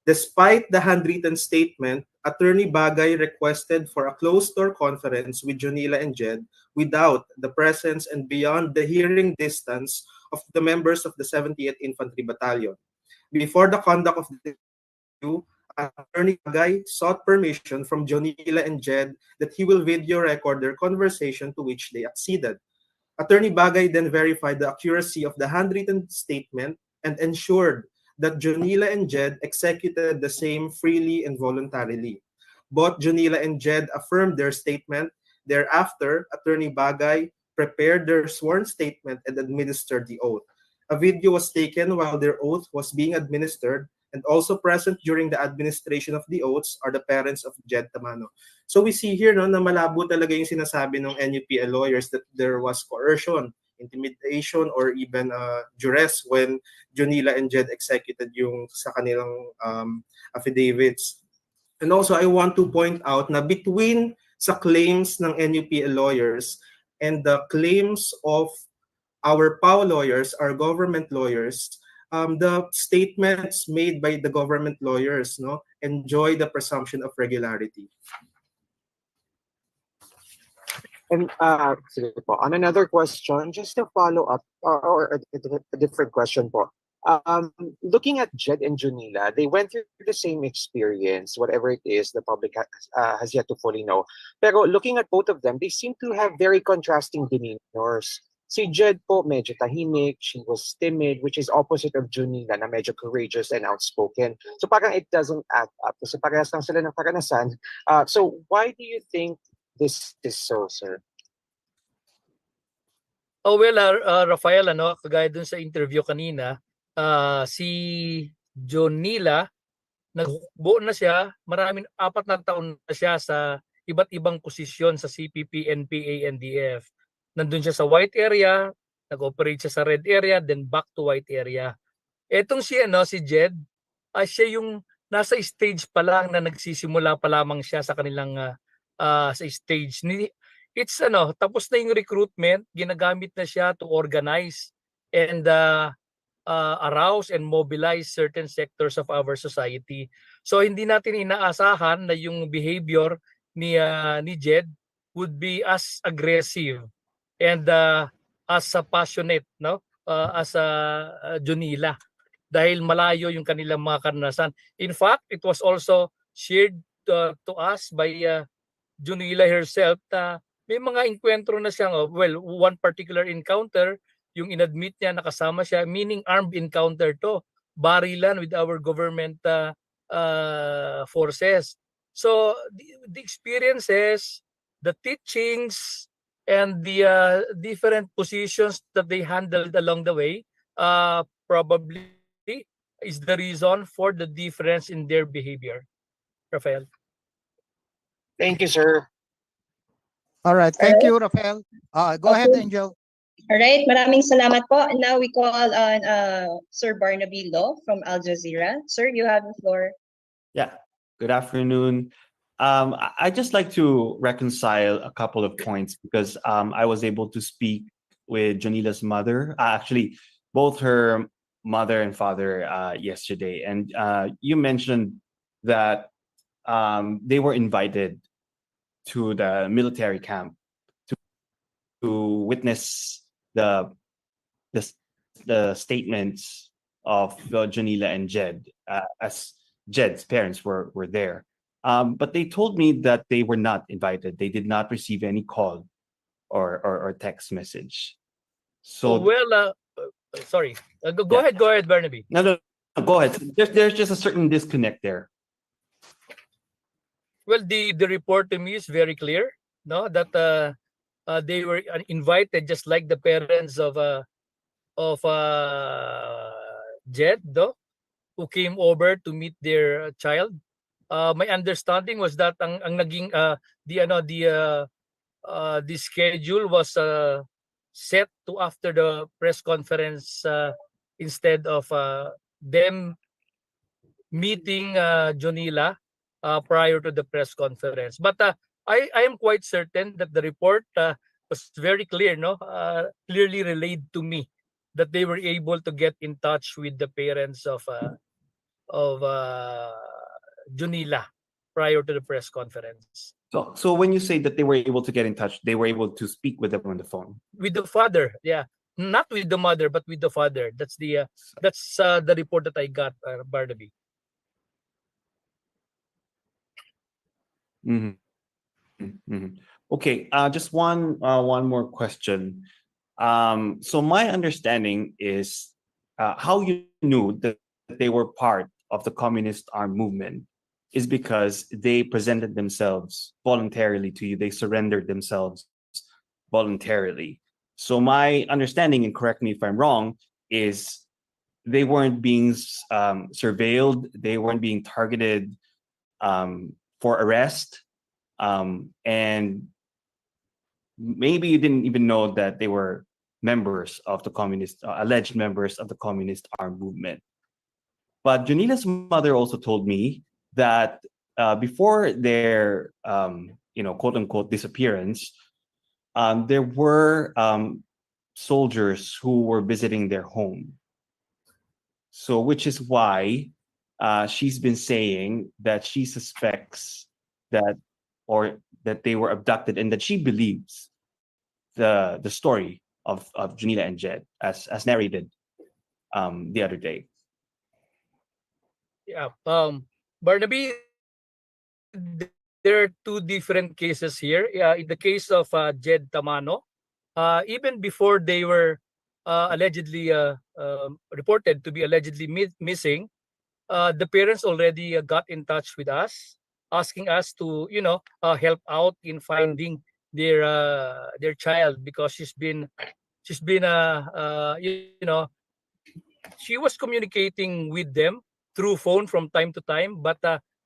Despite the handwritten statement, Attorney Bagay requested for a closed-door conference with Jonila and Jhed without the presence and beyond the hearing distance of the members of the 70th Infantry Battalion. Before the conduct of the interview, Attorney Bagay sought permission from Jonila and Jhed that he will video record their conversation, to which they acceded. Attorney Bagay then verified the accuracy of the handwritten statement and ensured that Jonila and Jhed executed the same freely and voluntarily. Both Jonila and Jhed affirmed their statement. Thereafter, Attorney Bagay prepared their sworn statement and administered the oath. A video was taken while their oath was being administered, and also present during the administration of the oaths are the parents of Jhed Tamano. So we see here na malabo talaga yung sinasabi ng NUPL lawyers that there was coercion, intimidation, or even duress when Jonila and Jhed executed yung sa kanilang affidavits. And also, I want to point out na between sa claims ng NUPL lawyers and the claims of our PAO lawyers, our government lawyers, the statements made by the government lawyers enjoy the presumption of regularity. And sige po, on another question, just to follow up, or a different question po. Looking at Jhed and Jonila, they went through the same experience, whatever it is, the public has yet to fully know. Pero looking at both of them, they seem to have very contrasting demeanors. Si Jhed po, medyo tahimik, she was timid, which is opposite of Jonila na medyo courageous and outspoken. So parang it doesn't add up. Kasi parehas lang sila ng karanasan. So why do you think this is so, sir? Oh well, Rafael, kagaya dun sa interview kanina, si Jonila, nagbuo na siya, 4 na taon na siya sa iba't ibang posisyon sa CPP, NPA, NDF. Nandun siya sa white area, nag-operate siya sa red area, then back to white area. Etong si Jhed, siya yung nasa stage pa lang na nagsisimula pa lamang siya sa kanilang sa stage. It's tapos na yung recruitment, ginagamit na siya to organize and arouse and mobilize certain sectors of our society. So hindi natin inaasahan na yung behavior ni Jhed would be as aggressive and as passionate, as Jonila, dahil malayo yung kanilang mga karanasan. In fact, it was also shared to us by Jonila herself na may mga enkwentro na siyang, one particular encounter, yung inadmit niya nakasama siya, meaning armed encounter to, barilan with our government forces. So the experiences, the teachings, and the different positions that they handled along the way probably is the reason for the difference in their behavior. Rafael. Thank you, sir. All right. Thank you, Rafael. Go ahead, Angel. All right, maraming salamat po. Now we call on Sir Barnaby Law from Al Jazeera. Sir, you have the floor. Yeah, good afternoon. I'd just like to reconcile a couple of points because I was able to speak with Jonila's mother, actually both her mother and father yesterday. And you mentioned that they were invited to the military camp to witness the the statements of Jonila and Jhed, as Jed's parents were there. But they told me that they were not invited. They did not receive any call or text message. So Sorry. Go Yeah. ahead, Barnaby. no, go ahead. There's just a certain disconnect there. Well, the report to me is very clear, no, that they were invited just like the parents of Jhed, no, who came over to meet their child. My understanding was that ang naging the schedule was set to after the press conference instead of them meeting Jonila prior to the press conference. But I am quite certain that the report was very clear, no, clearly relayed to me that they were able to get in touch with the parents of Jonila prior to the press conference. So when you say that they were able to get in touch, they were able to speak with them on the phone. With the father, yeah, not with the mother, but with the father. That's the report that I got, Barnaby. Okay, just one more question. So my understanding is how you knew that they were part of the communist armed movement is because they presented themselves voluntarily to you. They surrendered themselves voluntarily. So my understanding, and correct me if I'm wrong, is they weren't being surveilled. They weren't being targeted for arrest. And maybe you didn't even know that they were members of the communist, alleged members of the communist armed movement. But Jonila's mother also told me that before their, quote unquote disappearance, there were soldiers who were visiting their home. So, which is why she's been saying that she suspects that they were abducted, and that she believes the story of Jonila and Jhed as narrated the other day. Yeah, Barnaby, there are two different cases here. In the case of Jhed Tamano, even before they were allegedly reported to be allegedly missing, the parents already got in touch with us, asking us to help out in finding their child, because she was communicating with them through phone from time to time, but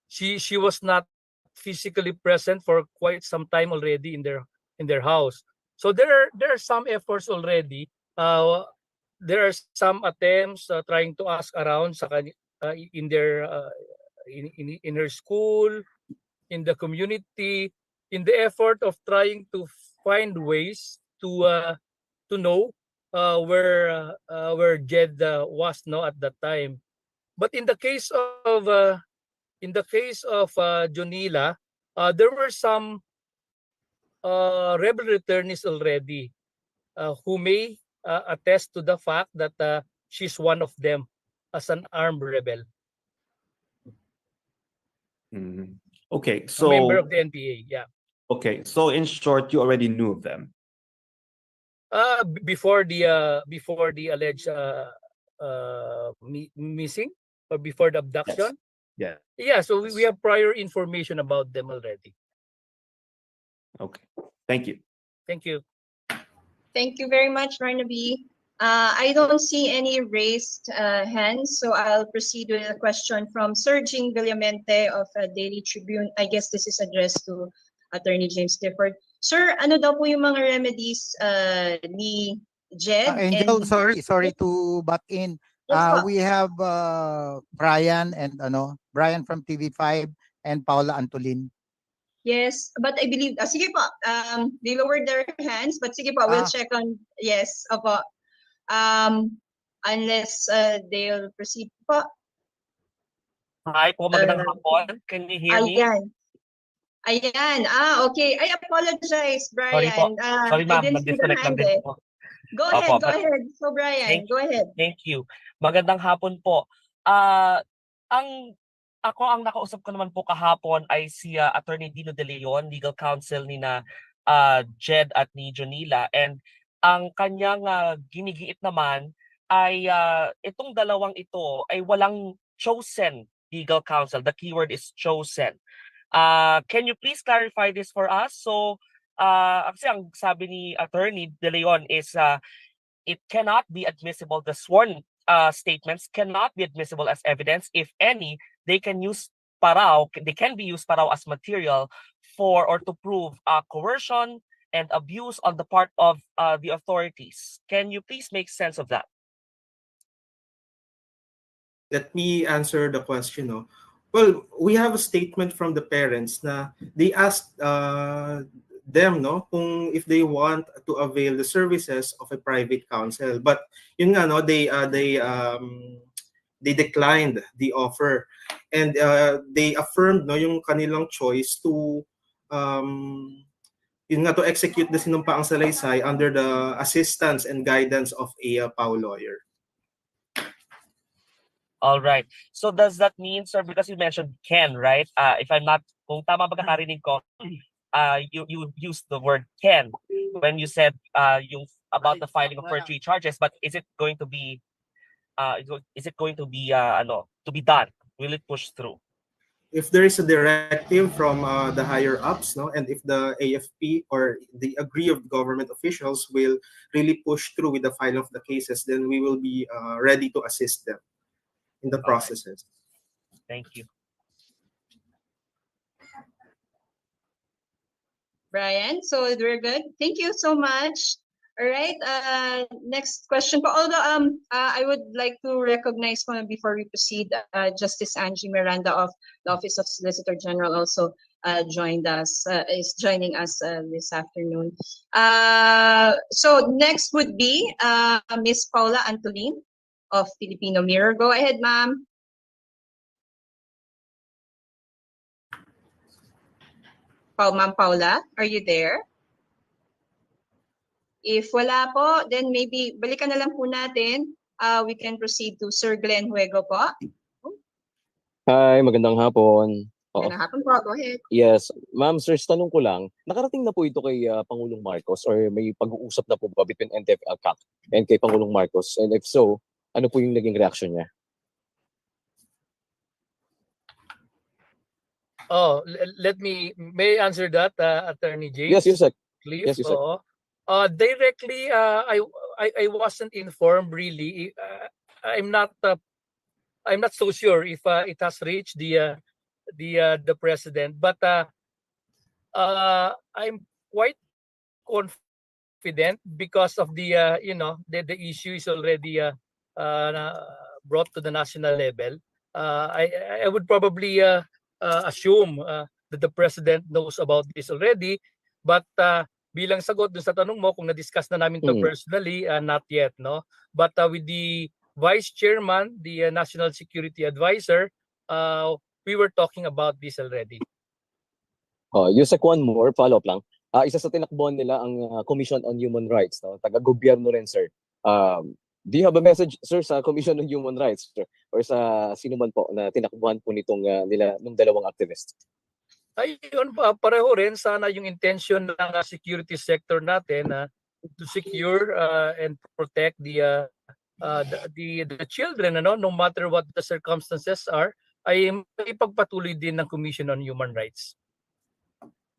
she was not physically present for quite some time already in their house. So there are some efforts already. There are some attempts trying to ask around in their in her school, in the community, in the effort of trying to find ways to know where Jhed was at that time. But in the case of Jonila, there were some rebel returnees already who may attest to the fact that she's one of them as an armed rebel. Okay, a member of the NPA, yeah. Okay, so in short, you already knew of them. Before the alleged missing, or before the abduction. Yeah. Yeah, so we have prior information about them already. Okay, thank you. Thank you. Thank you very much, Barnaby. I don't see any raised hands, so I'll proceed with a question from Sir Jing Villamente of Daily Tribune. I guess this is addressed to Attorney James Clifford. Sir, ano daw po yung mga remedies ni Jhed? Angel, sorry to butt in. We have Brian Brian from TV5 and Paula Antolin. Yes, but I believe, sige po, they lowered their hands, but sige po, we'll check on, yes, opo. Unless they'll proceed po. Hi po, magandang hapon. Can you hear me? Ayan. Okay. I apologize, Brian. Sorry po. Sorry ma'am, I didn't see the nag-disconnect lang hand din po. Go Opo, ahead. So Brian, go ahead. Thank you. Magandang hapon po. Ang ang nakausap ko naman po kahapon ay si Attorney Dino De Leon, legal counsel ni na Jhed at ni Jonila, and ang kanyang ginigiit naman ay itong dalawang ito ay walang chosen legal counsel. The keyword is chosen. Can you please clarify this for us? So, kasi ang sabi ni Attorney De Leon is it cannot be admissible. The sworn statements cannot be admissible as evidence. If any, they can be used parao as material for or to prove coercion and abuse on the part of the authorities. Can you please make sense of that? Let me answer the question. No? Well, we have a statement from the parents na they asked them kung if they want to avail the services of a private counsel, but yun nga they declined the offer, and they affirmed yung kanilang choice to to execute the sinumpaang salaysay under the assistance and guidance of a PAO lawyer. All right. So does that mean, sir, because you mentioned can, right? If I'm not, kung tama ba nakarinig ko, you used the word can when you said about the filing of perjury charges, but is it going to be to be done? Will it push through? If there is a directive from the higher ups, and if the AFP or the agree of government officials will really push through with the filing of the cases, then we will be ready to assist them in the processes. Thank you. Brian, so we're good. Thank you so much. All right. Next question. Although I would like to recognize before we proceed, Justice Angie Miranda of the Office of Solicitor General also is joining us this afternoon. So next would be Miss Paula Antolin of Filipino Mirror. Go ahead, ma'am. Ma'am Paula, are you there? If wala po, then maybe balikan na lang po natin. We can proceed to Sir Glenn Huego po. Hi, magandang hapon. Magandang hapon po. Go ahead. Yes, ma'am, sir, tanong ko lang, nakarating na po ito kay Pangulong Marcos or may pag-uusap na po ba between NTF-ELCAC and kay Pangulong Marcos? And if so, ano po yung naging reaction niya? May I answer that, Attorney James? Yes, sir. Please. Yes, sir. Directly, I wasn't informed really. I'm not so sure if it has reached the president, but I'm quite confident because of the the issue is already brought to the national level. I would probably assume that the president knows about this already, but bilang sagot dun sa tanong mo kung na-discuss na namin to personally, not yet, no? But with the vice chairman, the national security advisor, we were talking about this already. Yusek, one more follow-up lang. Isa sa tinakbuhan nila ang Commission on Human Rights, no? Taga-gobyerno rin, sir. Do you have a message, sir, sa Commission on Human Rights, sir? Or sa sino man po na tinakbuhan po nitong nung dalawang activists? Ayun, pareho rin sana yung intention ng security sector natin to secure and protect the children, no matter what the circumstances are, ay ipagpatuloy din ng Commission on Human Rights.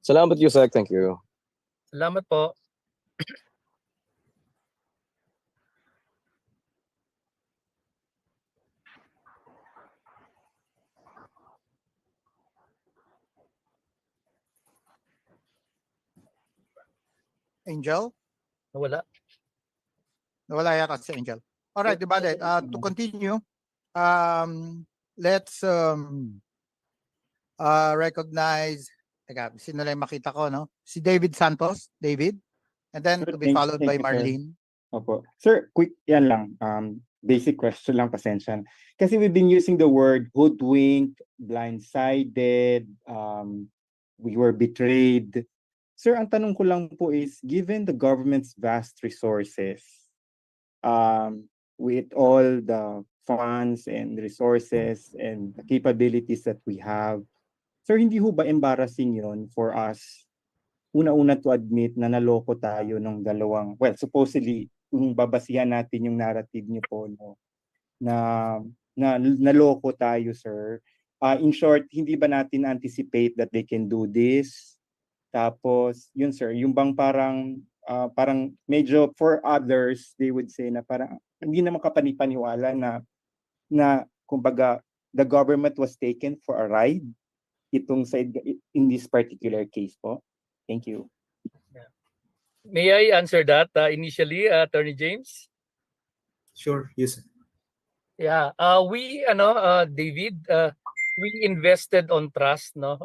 Salamat, Yusek. Thank you. Salamat po. Angel? Nawala. Nawala yata si Angel. All right, to continue, let's recognize, sino lang makita ko, no? Si David Santos, David, and then to be followed by Marlene. Opo. Sir, quick, yan lang. Basic question lang, pasensya. Kasi we've been using the word hoodwinked, blindsided, we were betrayed. Sir, ang tanong ko lang po is, given the government's vast resources, with all the funds and resources and the capabilities that we have, sir, hindi ho ba embarrassing yon for us, una-una to admit na naloko tayo ng dalawang, well, supposedly, kung babasihan natin yung narrative niyo po, no, na naloko tayo, sir. In short, hindi ba natin anticipate that they can do this? Tapos, yun sir, yung bang parang medyo for others, they would say na parang hindi naman kapanipaniwala na kumbaga the government was taken for a ride itong side in this particular case po. Thank you. May I answer that initially, Attorney James? Sure, yes. Yeah, David, we invested on trust, no?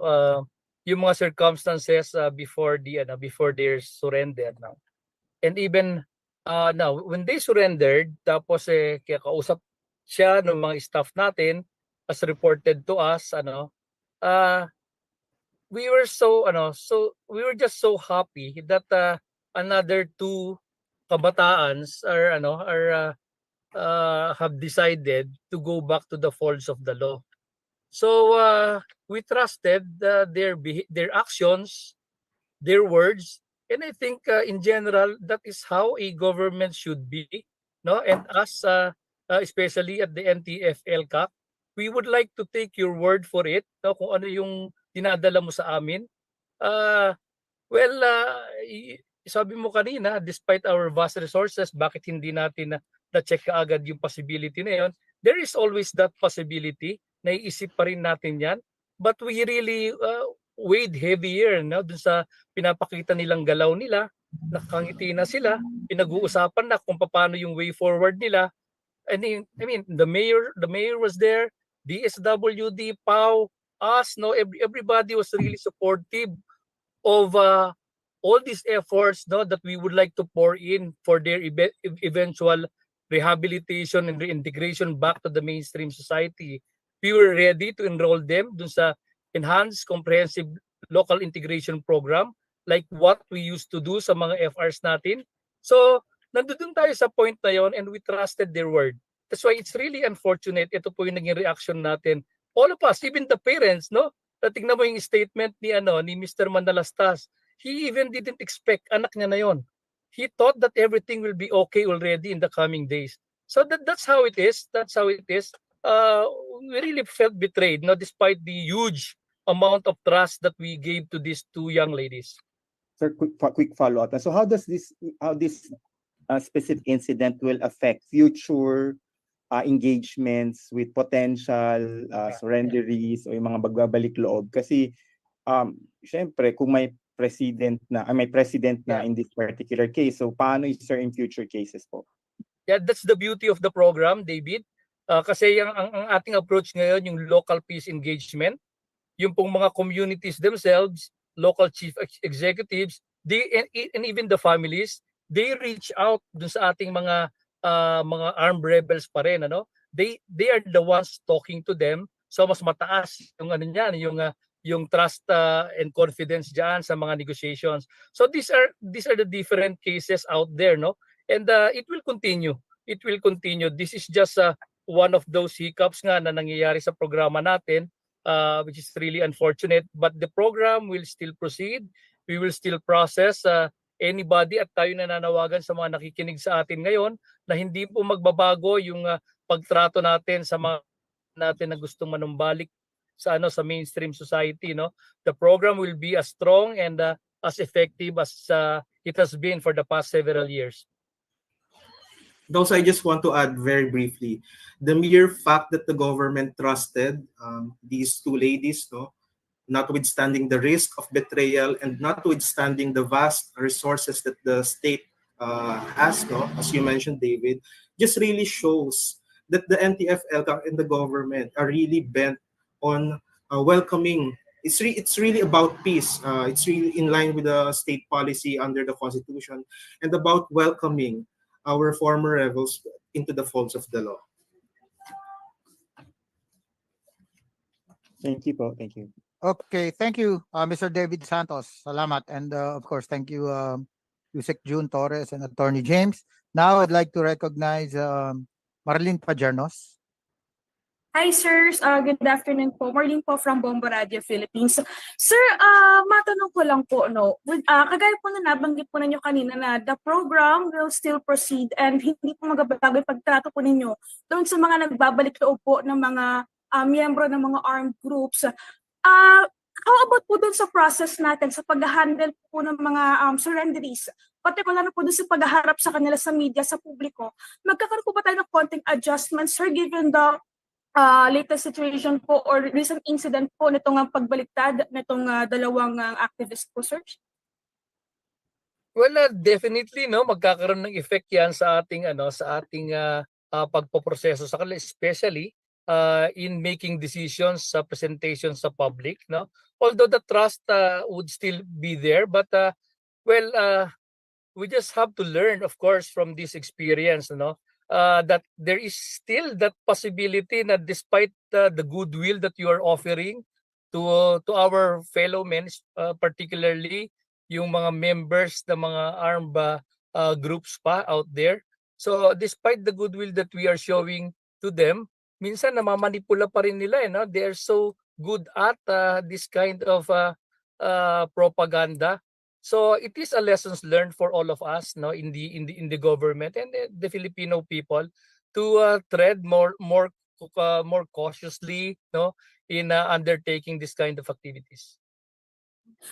Yung mga circumstances before their surrender now. And even now, when they surrendered, tapos kaya kausap siya ng mga staff natin as reported to us, we were just so happy that another two kabataans have decided to go back to the folds of the law. So we trusted their actions, their words, and I think in general that is how a government should be, no? And us, especially at the NTF-ELCAC, we would like to take your word for it, no? Kung ano yung dinadala mo sa amin. Sabi mo kanina, despite our vast resources, bakit hindi natin na-check kaagad yung possibility na yun? There is always that possibility. Naiisip pa rin natin yan. But we really weighed heavier, no? Dun sa pinapakita nilang galaw nila, nakangiti na sila, pinag-uusapan na kung paano yung way forward nila. I mean, the mayor was there, DSWD, PAO, us, no, everybody was really supportive of all these efforts, no, that we would like to pour in for their eventual rehabilitation and reintegration back to the mainstream society. We were ready to enroll them dun sa enhanced comprehensive local integration program like what we used to do sa mga FRs natin. So, nandun tayo sa point na yon and we trusted their word. That's why it's really unfortunate. Ito po yung naging reaction natin. All of us, even the parents, no? Tingnan mo yung statement ni Mr. Manalastas. He even didn't expect anak niya na yon. He thought that everything will be okay already in the coming days. So that's how it is. That's how it is. We really felt betrayed, no, despite the huge amount of trust that we gave to these two young ladies. Sir, quick follow-up. So how this specific incident will affect future engagements with potential surrenderies o yung mga bagbabalik loob? Kasi syempre kung may president na in this particular case, so paano is in future cases po? Yeah, that's the beauty of the program, David. Kasi ang ating approach ngayon, yung local peace engagement, yung pong mga communities themselves, local chief executives, and even the families, they reach out dun sa ating mga armed rebels pa rin, ano? They are the ones talking to them. So mas mataas yung trust and confidence diyan sa mga negotiations. So these are the different cases out there, no? And it will continue. It will continue. This is just one of those hiccups nga na nangyayari sa programa natin, which is really unfortunate. But the program will still proceed. We will still process anybody at tayo nananawagan sa mga nakikinig sa atin ngayon na hindi po magbabago yung pagtrato natin sa mga natin na gustong manumbalik sa mainstream society, no? The program will be as strong and as effective as it has been for the past several years. Also, I just want to add very briefly, the mere fact that the government trusted these two ladies, no, notwithstanding the risk of betrayal and notwithstanding the vast resources that the state has, no, as you mentioned, David, just really shows that the NTF-ELCAC and the government are really bent on welcoming. It's really about peace. It's really in line with the state policy under the Constitution and about welcoming our former rebels into the folds of the law. Thank you po. Thank you. Okay, thank you, Mr. David Santos. Salamat. And of course, thank you, Yusek June Torres and Attorney James. Now, I'd like to recognize Marlene Pajernos. Hi, sirs. Good afternoon po. Morning po from Bomba Radio Philippines. Sir, matanong ko lang po, no? Kagaya po na nabanggit po ninyo kanina na the program will still proceed and hindi po magbabago yung pagtrato po ninyo doon sa mga nagbabalik loob po ng mga miyembro ng mga armed groups. How about po doon sa process natin sa pag-handle po ng mga surrenderies? Particular na po doon sa pagharap sa kanila sa media, sa publiko. Magkakaroon po ba tayo ng konting adjustments, sir, given the latest situation po or recent incident po nitong pagbaliktad nitong dalawang activist po, sir? Well, definitely no, magkakaroon ng effect 'yan sa ating pagpoproseso sa kanila, especially in making decisions sa presentation sa public, no. Although the trust would still be there, but we just have to learn, of course, from this experience, no. That there is still that possibility na despite the goodwill that you are offering to our fellow men, particularly yung mga members ng mga armed groups pa out there. So despite the goodwill that we are showing to them, minsan namamanipula pa rin nila, no? They are so good at this kind of propaganda. So it is a lessons learned for all of us, no, in the government and the Filipino people to tread more cautiously, no, in undertaking this kind of activities.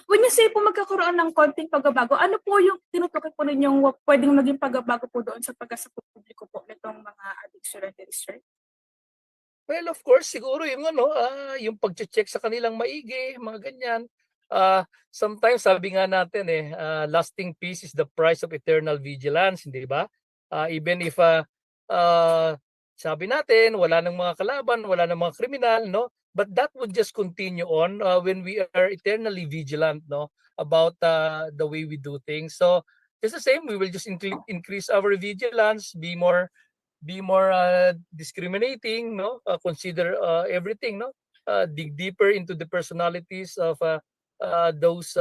When you say po magkakaroon ng konting pagbabago, ano po yung tinutukoy po ninyong pwedeng maging pagbabago po doon sa pag-asa publiko po nitong mga addicts surrenderies, sir? Well, of course, siguro yung yung pagche-check sa kanilang maigi, mga ganyan. Sometimes sabi nga natin lasting peace is the price of eternal vigilance, hindi ba? Even if sabi natin wala nang mga kalaban, wala nang mga kriminal, no? But that would just continue on when we are eternally vigilant, no, about the way we do things. So it's the same. We will just increase our vigilance, be more discriminating, no, consider everything, no, dig deeper into the personalities of those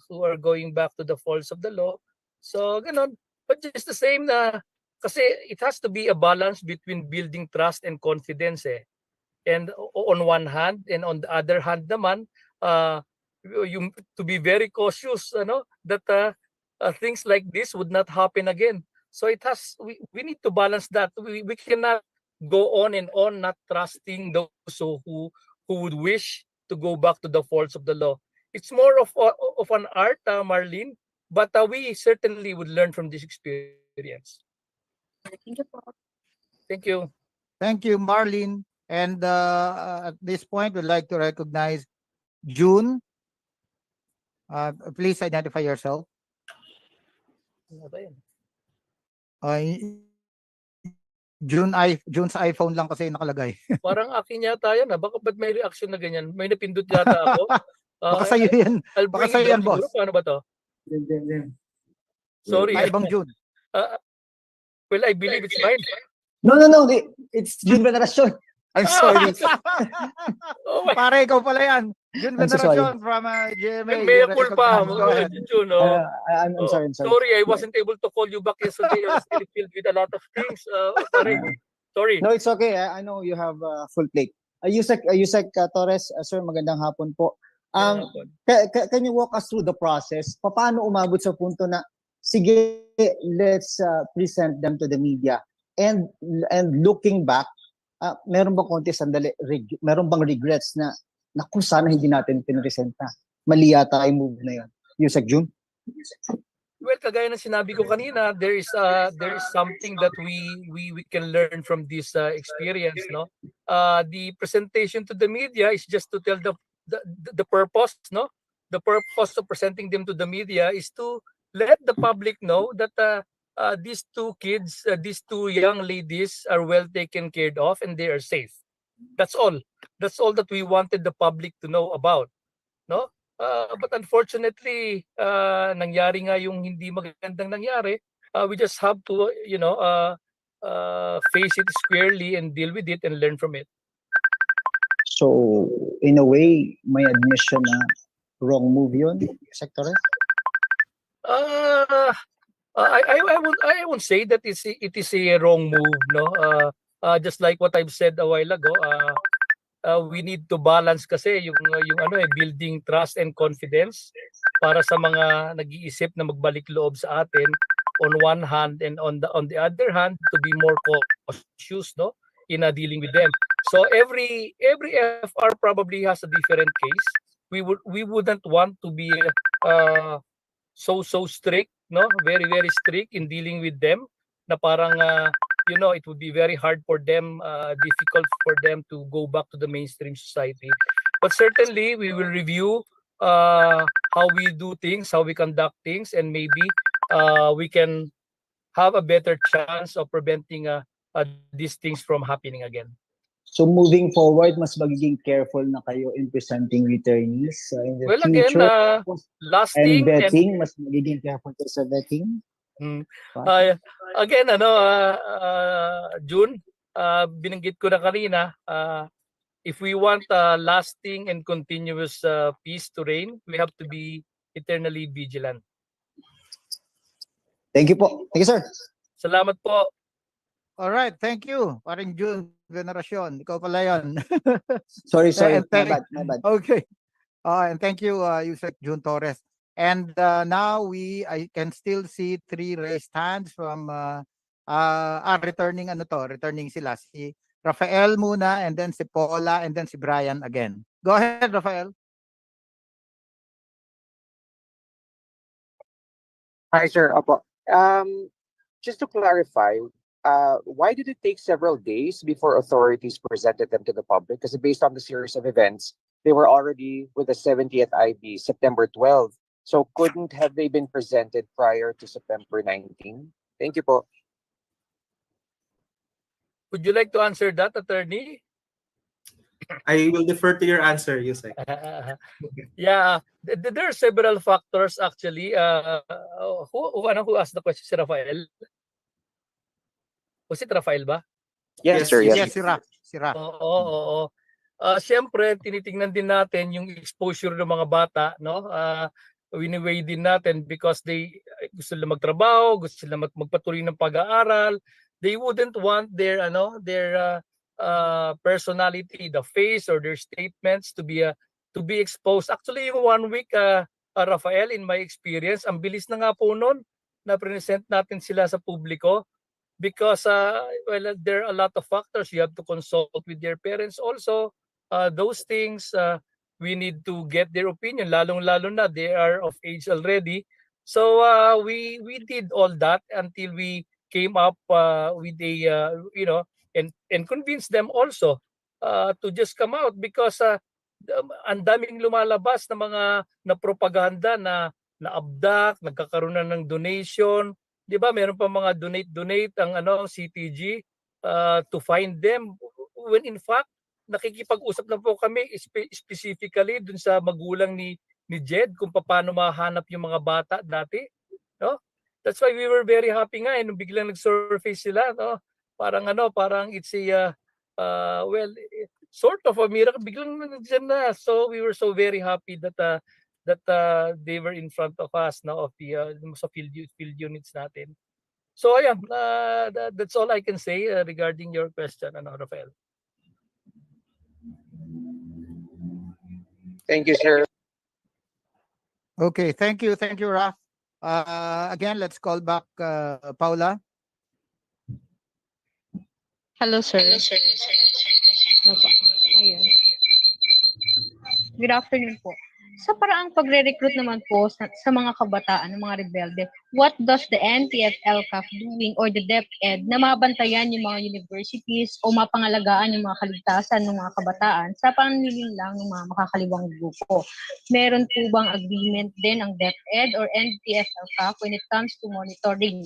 who are going back to the folds of the law. So ganon, but just the same na kasi it has to be a balance between building trust and confidence, and on one hand, and on the other hand naman, you to be very cautious, that things like this would not happen again. So we need to balance that. We cannot go on and on not trusting those who would wish to go back to the folds of the law. It's more of an art, Marlene, but we certainly would learn from this experience. Thank you po. Thank you. Thank you, Marlene. And at this point, we'd like to recognize June. Please identify yourself. June's iPhone lang kasi nakalagay. Parang akin yata yan. Baka ba't may reaction na ganyan? May napindot yata ako. Baka sa'yo yan. I'll Baka bring sa'yo it yan, down boss. siguro. Paano ba to? Sorry. Ibang June. Well, I believe it's mine. No. It's June Veneracion. I'm sorry. Pare, ikaw pala yan. June I'm so sorry. Veneracion from GMA. May culpa. Go ahead. June, I'm sorry. Sorry, I wasn't able to call you back yesterday. I was still filled with a lot of things. Sorry. No, it's okay. I know you have a full plate. Yusek Torres, sir, magandang hapon po. Can you walk us through the process? Paano umabot sa punto na, sige, let's present them to the media. And looking back, meron bang konti sandali, meron bang regrets na kung sana hindi natin pinresenta? Mali yata yung move na yun. Yusek June? Well, kagaya ng sinabi ko kanina, there is something that we can learn from this experience, no? The presentation to the media is just to tell the purpose, no? The purpose of presenting them to the media is to let the public know that these two kids, these two young ladies are well taken care of and they are safe. That's all. That's all that we wanted the public to know about, no? But unfortunately, nangyari nga yung hindi magandang nangyari. We just have to, face it squarely and deal with it and learn from it. So, in a way, may admission na wrong move yun, Sector? I won't say that it is a wrong move, no. Just like what I've said a while ago, we need to balance kasi yung building trust and confidence para sa mga nag-iisip na magbalik loob sa atin on one hand, and on the other hand to be more cautious, no, in dealing with them. So every FR probably has a different case. We wouldn't want to be so strict, no, very strict in dealing with them, na parang it would be very hard for them, difficult for them to go back to the mainstream society. But certainly we will review how we do things, how we conduct things, and maybe we can have a better chance of preventing these things from happening again. So moving forward, mas magiging careful na kayo in presenting returnees in the Well, future. again, lasting and vetting, mas magiging careful kayo sa vetting. Again, June, binanggit ko na kanina, if we want lasting and continuous peace to reign, we have to be eternally vigilant. Thank you po. Thank you, sir. Salamat po. All right, thank you. Paring June Veneracion, ikaw pala yun. Sorry, And my bad. Okay. And thank you, Yusek June Torres. And now I can still see 3 raised hands from returning sila. Si Rafael muna, and then si Paula, and then si Brian again. Go ahead, Rafael. Hi, sir. Opo. Just to clarify, why did it take several days before authorities presented them to the public? Because based on the series of events, they were already with the 70th IB, September 12. So couldn't have they been presented prior to September 19? Thank you po. Would you like to answer that, attorney? I will defer to your answer, Yusek. Yeah, there are several factors actually. Who asked the question? Si Rafael? Was it Rafael ba? Yes, sir. Yes. Yes, si Raf. Oo. Siyempre, tinitingnan din natin yung exposure ng mga bata, no? Wini-weigh din natin because gusto nila magtrabaho, gusto nila magpatuloy ng pag-aaral. They wouldn't want their personality, the face or their statements to be exposed. Actually, yung 1 week, Rafael, in my experience, ang bilis na nga po noon na present natin sila sa publiko. Because there are a lot of factors. You have to consult with their parents also. Those things, we need to get their opinion. Lalong-lalo na they are of age already. So we did all that until we came up with a and convince them also to just come out, because ang daming lumalabas na mga na propaganda na abduct, nagkakaroon na ng donation. 'Di ba? Meron pa mga donate ang CTG to find them, when in fact nakikipag-usap na po kami specifically dun sa magulang ni Jhed kung paano mahanap yung mga bata dati, no? That's why we were very happy nga nung biglang nag-surface sila, no? Parang it's a sort of a miracle, biglang nandiyan na. So we were so very happy that they were in front of us, now of the sa field units natin. So ayan, that's all I can say regarding your question, Rafael. Thank you, sir. Okay, thank you, Raf. Again, let's call back Paula. Hello, sir. Ayun. Good afternoon po. Sa paraang pagre-recruit naman po sa mga kabataan, ng mga rebelde, what does the NTF-ELCAC doing or the DepEd na mabantayan yung mga universities o mapangalagaan yung mga kaligtasan ng mga kabataan sa panlililang ng mga makakaliwang grupo? Meron po bang agreement din ang DepEd or NTF-ELCAC when it comes to monitoring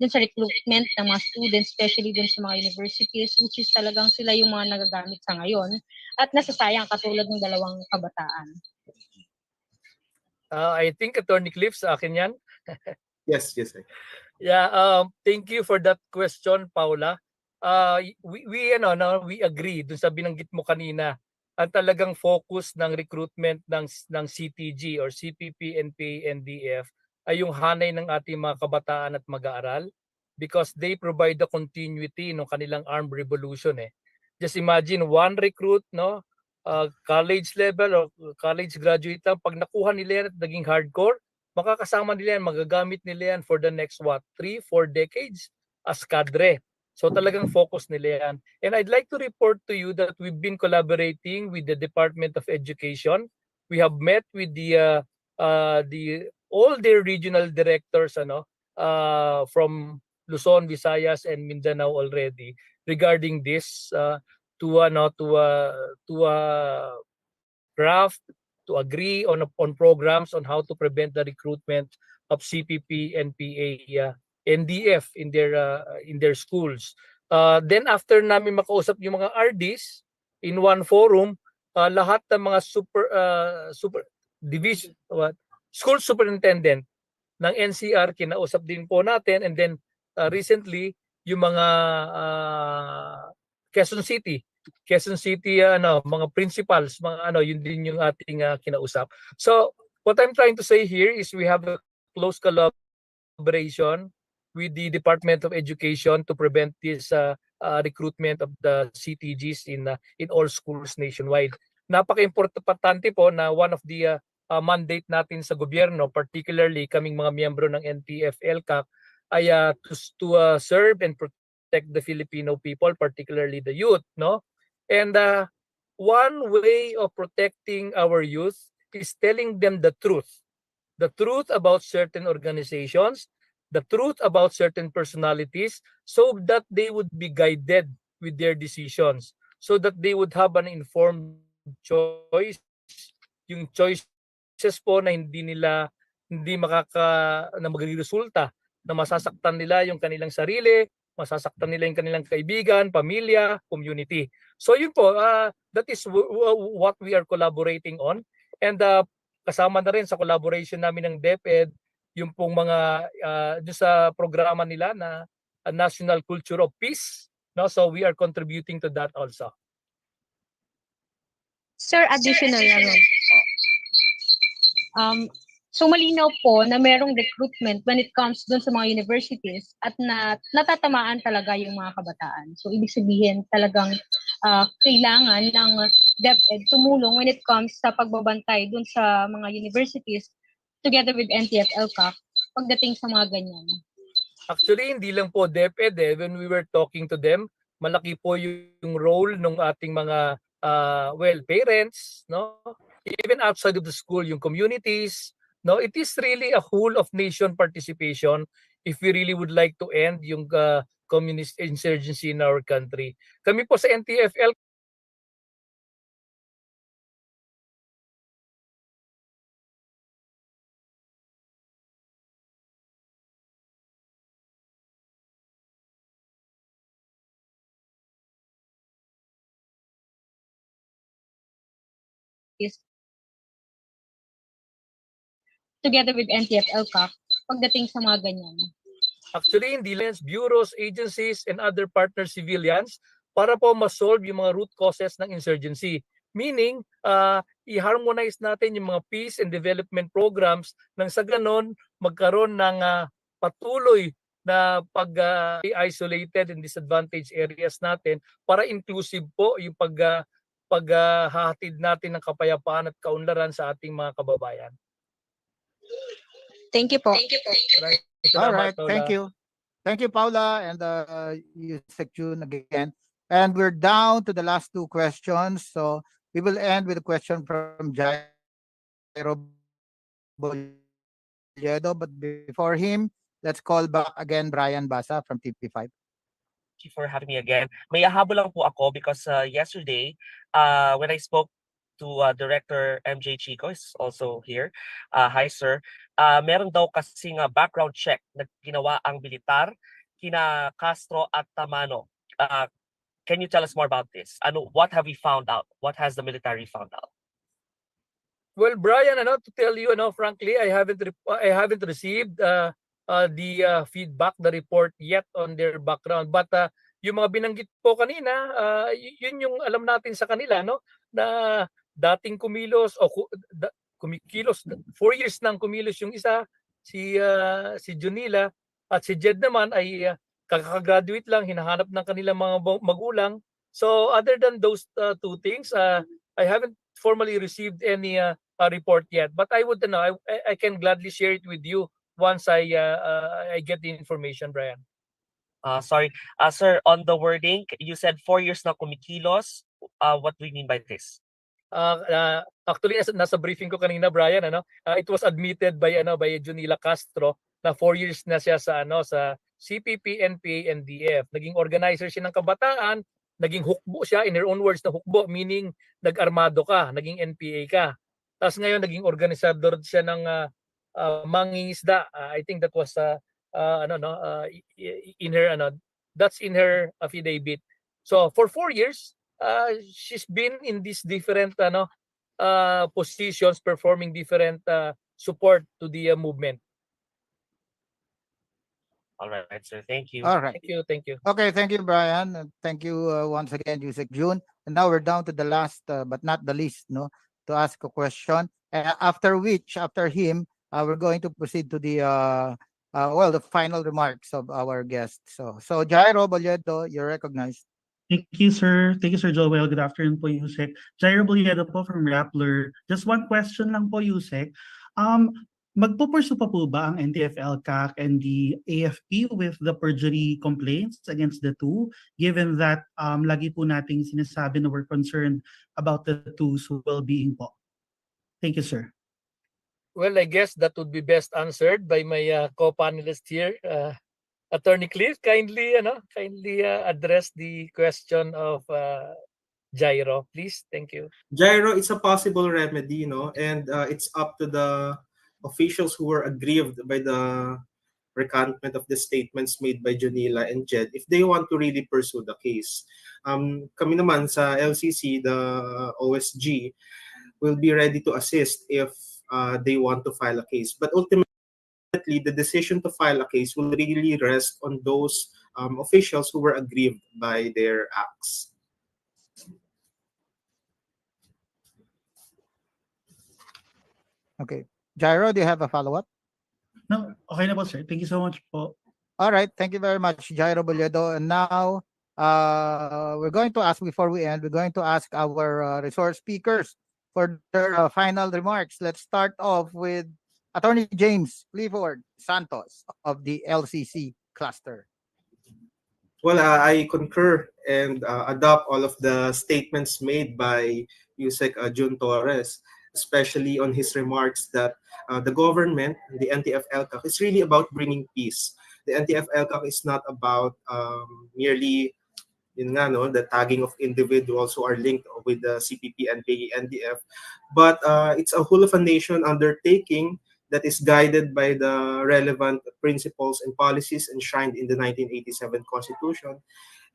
dun sa recruitment ng mga students, especially dun sa mga universities, which is talagang sila yung mga nagagamit sa ngayon at nasasayang katulad ng dalawang kabataan? I think Attorney Cliff, sa akin yan. Yes. Yeah, thank you for that question, Paula. We agree dun sa binanggit mo kanina ang talagang focus ng recruitment ng CTG or CPP, NPA, NDF ay yung hanay ng ating mga kabataan at mag-aaral because they provide the continuity ng kanilang armed revolution eh. Just imagine one recruit, no, college level or college graduate lang, pag nakuha nila yan at naging hardcore, makakasama nila yan, magagamit nila yan for the next 3-4 decades as cadre. So talagang focus nila yan. And I'd like to report to you that we've been collaborating with the Department of Education. We have met with all their regional directors from Luzon, Visayas, and Mindanao already regarding this to craft, to agree on programs on how to prevent the recruitment of CPP, NPA, NDF in their schools. Then after namin makausap yung mga RDs in one forum, lahat ng mga school superintendent ng NCR kinausap din po natin, and then recently yung mga Quezon City mga principals, yun din yung ating kinausap. So what I'm trying to say here is we have a close collaboration with the Department of Education to prevent this recruitment of the CTGs in all schools nationwide. Napaka-importante po na one of the mandate natin sa gobyerno, particularly kaming mga miyembro ng NTF-ELCAC, ay to serve and protect the Filipino people, particularly the youth, no? And one way of protecting our youth is telling them the truth about certain organizations, the truth about certain personalities, so that they would be guided with their decisions, so that they would have an informed choice, yung choices po na hindi magiging resulta na masasaktan nila yung kanilang sarili, masasaktan nila yung kanilang kaibigan, pamilya, community. So yun po, that is what we are collaborating on, and kasama na rin sa collaboration namin ng DepEd yung pong mga sa programa nila na National Culture of Peace, no? So we are contributing to that also. Sir, additional lang. So malinaw po na merong recruitment when it comes dun sa mga universities at natatamaan talaga yung mga kabataan. So ibig sabihin talagang kailangan ng DepEd tumulong when it comes sa pagbabantay dun sa mga universities together with NTF-ELCAC pagdating sa mga ganyan. Actually, hindi lang po DepEd when we were talking to them, malaki po yung role ng ating mga parents, no? Even outside of the school, yung communities, no? It is really a whole of nation participation if we really would like to end yung communist insurgency in our country. Kami po sa NTF-ELCAC is together with NTF-ELCAC pagdating sa mga ganyan. Actually, hindi lang bureaus, agencies, and other partner civilians para po ma-solve yung mga root causes ng insurgency. Meaning, i-harmonize natin yung mga peace and development programs nang sa ganon magkaroon ng patuloy na pag-isolated and disadvantaged areas natin para inclusive po yung paghahatid natin ng kapayapaan at kaunlaran sa ating mga kababayan. Thank you po. All right, thank you. Thank you, Paula, and Yusek June again. And we're down to the last two questions. So we will end with a question from Jairo Bolledo. But before him, let's call back again Brian Basa from TV5. Thank you for having me again. May habol lang po ako because yesterday, when I spoke to Director MJ Chico, is also here. Hi, sir. Meron daw kasing background check na ginawa ang militar kina Castro at Tamano. Can you tell us more about this? What have we found out? What has the military found out? Well, Brian, to tell you, frankly, I haven't received the feedback, the report yet on their background. But yung mga binanggit po kanina, yun yung alam natin sa kanila, no? Na dating kumilos o kumikilos 4 years nang kumilos yung isa, si Jonila, at si Jhed naman ay kaka-graduate lang, hinahanap ng kanilang mga magulang. So other than those two things, I haven't formally received any report yet, but I would know, I can gladly share it with you once I get the information, Brian. Sorry. Sir, on the wording, you said 4 years na kumikilos. What do you mean by this? Actually, nasa briefing ko kanina, Brian, it was admitted by Jonila Castro na 4 years na siya sa CPP, NPA, NDF. Naging organizer siya ng kabataan, naging hukbo siya, in her own words na hukbo, meaning nag-armado ka, naging NPA ka. Tapos ngayon naging organisador siya ng mangingisda. I think that was in her that's in her affidavit. So for 4 years, she's been in these different positions, performing different support to the movement. All right, sir. Thank you. All right. Thank you. Okay, thank you, Brian. Thank you once again, Yusek June. And now we're down to the last, but not the least, no, to ask a question. After him, we're going to proceed to the the final remarks of our guest. So Jairo Boliedo, you're recognized. Thank you, sir. Thank you, Sir Joel. Good afternoon po, Yusek. Jairo Boliedo po from Rappler. Just one question lang po, Yusek. Magpupursu pa po ba ang NTF-ELCAC and the AFP with the perjury complaints against the two, given that lagi po nating sinasabi na we're concerned about the two's well-being po? Thank you, sir. Well, I guess that would be best answered by my co-panelist here, Attorney Cliff. Kindly address the question of Jairo, please. Thank you. Jairo, it's a possible remedy, and it's up to the officials who were aggrieved by the recantment of the statements made by Jonila and Jhed if they want to really pursue the case. Kami naman sa LCC, the OSG, will be ready to assist if they want to file a case. But ultimately, the decision to file a case will really rest on those officials who were aggrieved by their acts. Okay. Jairo, do you have a follow-up? No, okay na po, sir. Thank you so much po. All right. Thank you very much, Jairo Boliedo. And now, we're going to ask, before we end, we're going to ask our resource speakers for their final remarks. Let's start off with Attorney James Clifford Santos of the LCC cluster. Well, I concur and adopt all of the statements made by Yusek June Torres, especially on his remarks that the government, the NTF-ELCAC, is really about bringing peace. The NTF-ELCAC is not about merely the tagging of individuals who are linked with the CPP, NPA, NDF, but it's a whole of a nation undertaking that is guided by the relevant principles and policies enshrined in the 1987 Constitution.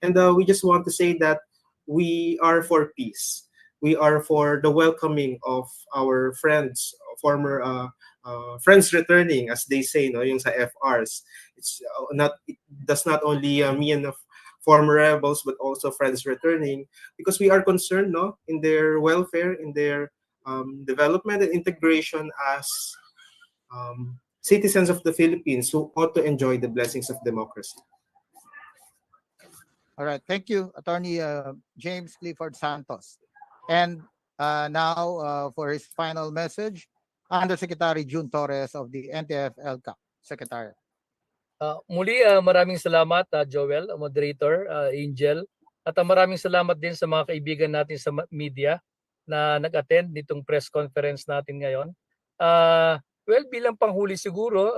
And we just want to say that we are for peace. We are for the welcoming of our friends, former friends returning, as they say, yung sa FRs. It does not only mean former rebels, but also friends returning, because we are concerned, in their welfare, in their development and integration as citizens of the Philippines who ought to enjoy the blessings of democracy. All right. Thank you, Attorney James Clifford Santos. And now for his final message, Undersecretary June Torres of the NTF-ELCAC Secretariat. Muli, maraming salamat, Joel, moderator, Angel, at maraming salamat din sa mga kaibigan natin sa media na nag-attend nitong press conference natin ngayon. Well, bilang panghuli siguro,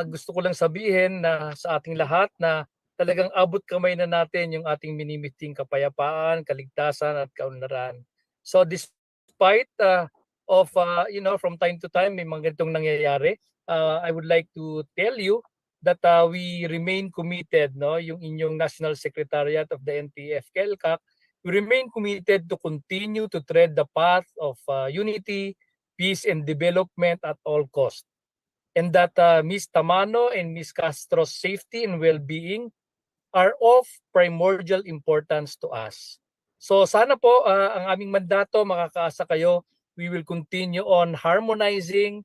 gusto ko lang sabihin na sa ating lahat na talagang abot kamay na natin yung ating minimiting kapayapaan, kaligtasan at kaunlaran. So despite from time to time may mga ganitong nangyayari, I would like to tell you that we remain committed, yung inyong National Secretariat of the NTF-ELCAC, we remain committed to continue to tread the path of unity, peace, and development at all costs. And that Ms. Tamano and Ms. Castro's safety and well-being are of primordial importance to us. So sana po ang aming mandato, makakaasa kayo, we will continue on harmonizing,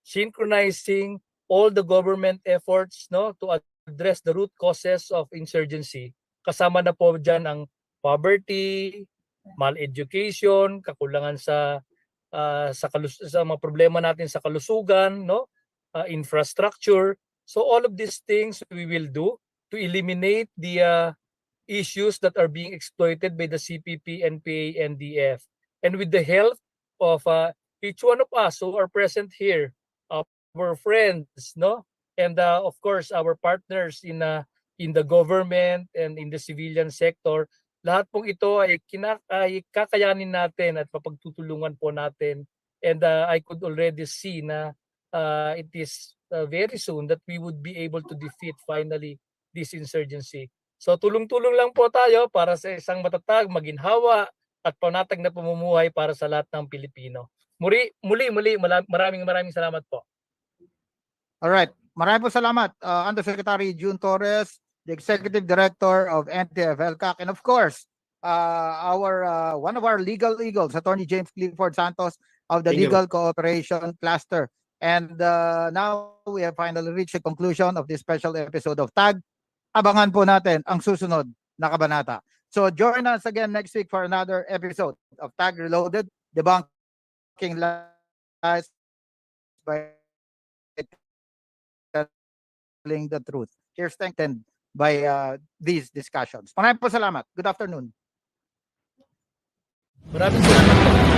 synchronizing all the government efforts, no, to address the root causes of insurgency. Kasama na po dyan ang poverty, mal-education, kakulangan sa mga problema natin sa kalusugan, no, infrastructure. So all of these things we will do to eliminate the issues that are being exploited by the CPP, NPA, NDF. And with the help of each one of us who are present here, our friends, no, and of course our partners in the government and in the civilian sector, lahat pong ito ay kakayanin natin at mapagtutulungan po natin. And I could already see na it is very soon that we would be able to defeat finally this insurgency. So tulong-tulong lang po tayo para sa isang matatag, maginhawa at panatag na pamumuhay para sa lahat ng Pilipino. Muli, maraming salamat po. All right. Maraming po salamat, Undersecretary June Torres, the Executive Director of NTF-ELCAC, and of course, one of our legal eagles, Attorney James Clifford Santos of the Thank you. Legal Cooperation Cluster. And now we have finally reached the conclusion of this special episode of TAG. Abangan po natin ang susunod na kabanata. So join us again next week for another episode of TAG Reloaded, debunking lies by telling the truth. Here's strengthened by these discussions. Maraming po salamat. Good afternoon. Maraming salamat po.